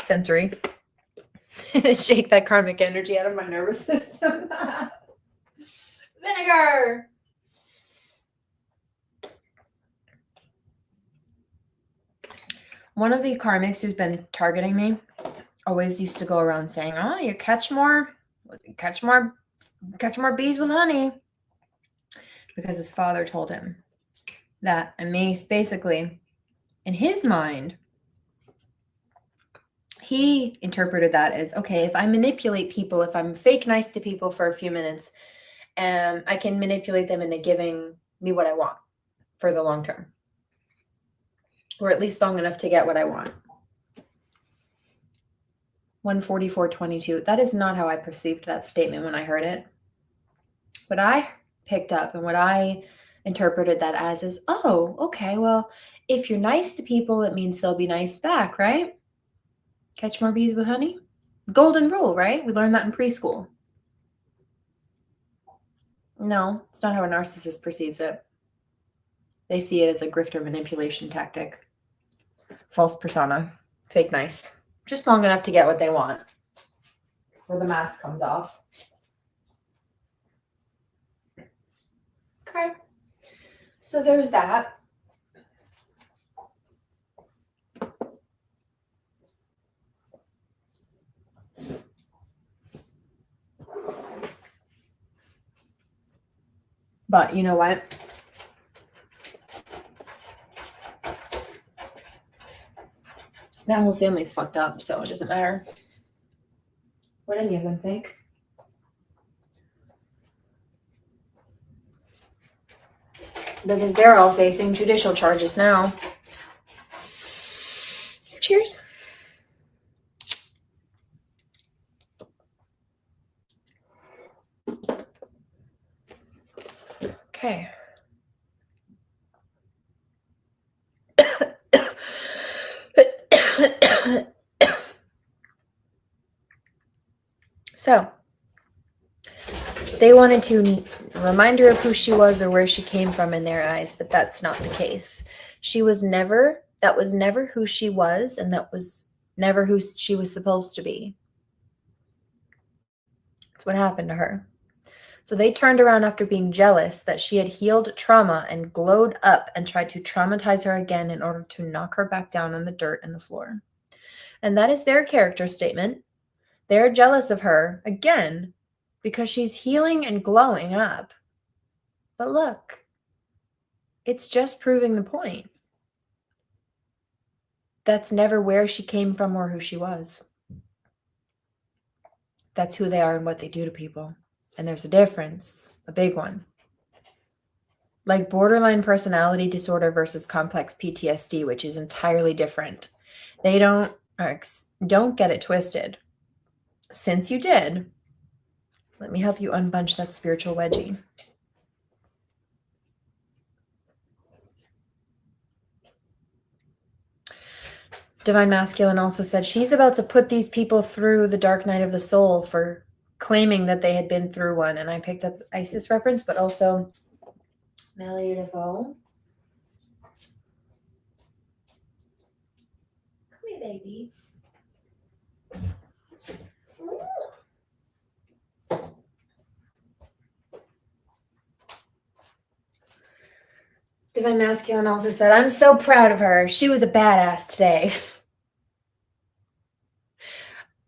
Speaker 2: Sensory. Shake that karmic energy out of my nervous system. Vinegar. One of the karmics who's been targeting me always used to go around saying, oh, you catch more bees with honey. Because his father told him that. And basically, in his mind, he interpreted that as, okay, if I manipulate people, if I'm fake nice to people for a few minutes, I can manipulate them into giving me what I want for the long term. Or at least long enough to get what I want. 144.22. That is not how I perceived that statement when I heard it. What I picked up and what I interpreted that as is, oh, okay, well, if you're nice to people, it means they'll be nice back, right? Catch more bees with honey? Golden rule, right? We learned that in preschool. No, it's not how a narcissist perceives it. They see it as a grifter manipulation tactic. False persona. Fake nice. Just long enough to get what they want. Where the mask comes off. Okay. So there's that. But you know what? That whole family's fucked up, so it doesn't matter what any of them think. Because they're all facing judicial charges now. Cheers. Okay.
Speaker 1: So they wanted to remind her of who she was or where she came from in their eyes, but that's not the case. That was never who she was, and that was never who she was supposed to be. That's what happened to her. So they turned around after being jealous that she had healed trauma and glowed up and tried to traumatize her again in order to knock her back down on the dirt and the floor. And that is their character statement. They're jealous of her, again, because she's healing and glowing up. But look, it's just proving the point. That's never where she came from or who she was. That's who they are and what they do to people. And there's a difference, a big one. Like borderline personality disorder versus complex PTSD, which is entirely different. They don't get it twisted. Since you did, let me help you unbunch that spiritual wedgie. Divine Masculine also said she's about to put these people through the dark night of the soul for claiming that they had been through one. And I picked up Isis reference, but also Melody DeVoe. Come here, baby. Divine Masculine also said, I'm so proud of her. She was a badass today.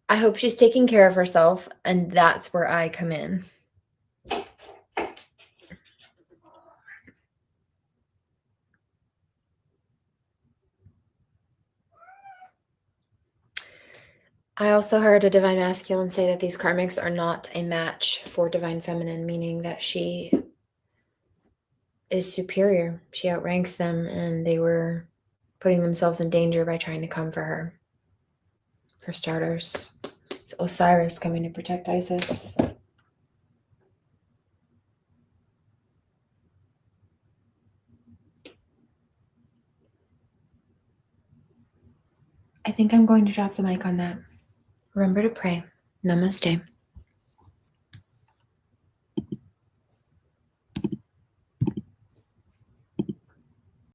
Speaker 1: I hope she's taking care of herself, and that's where I come in. I also heard a Divine Masculine say that these karmics are not a match for Divine Feminine, meaning that she is superior. She outranks them, and they were putting themselves in danger by trying to come for her. For starters, it's Osiris coming to protect Isis. I think I'm going to drop the mic on that. Remember to pray. Namaste.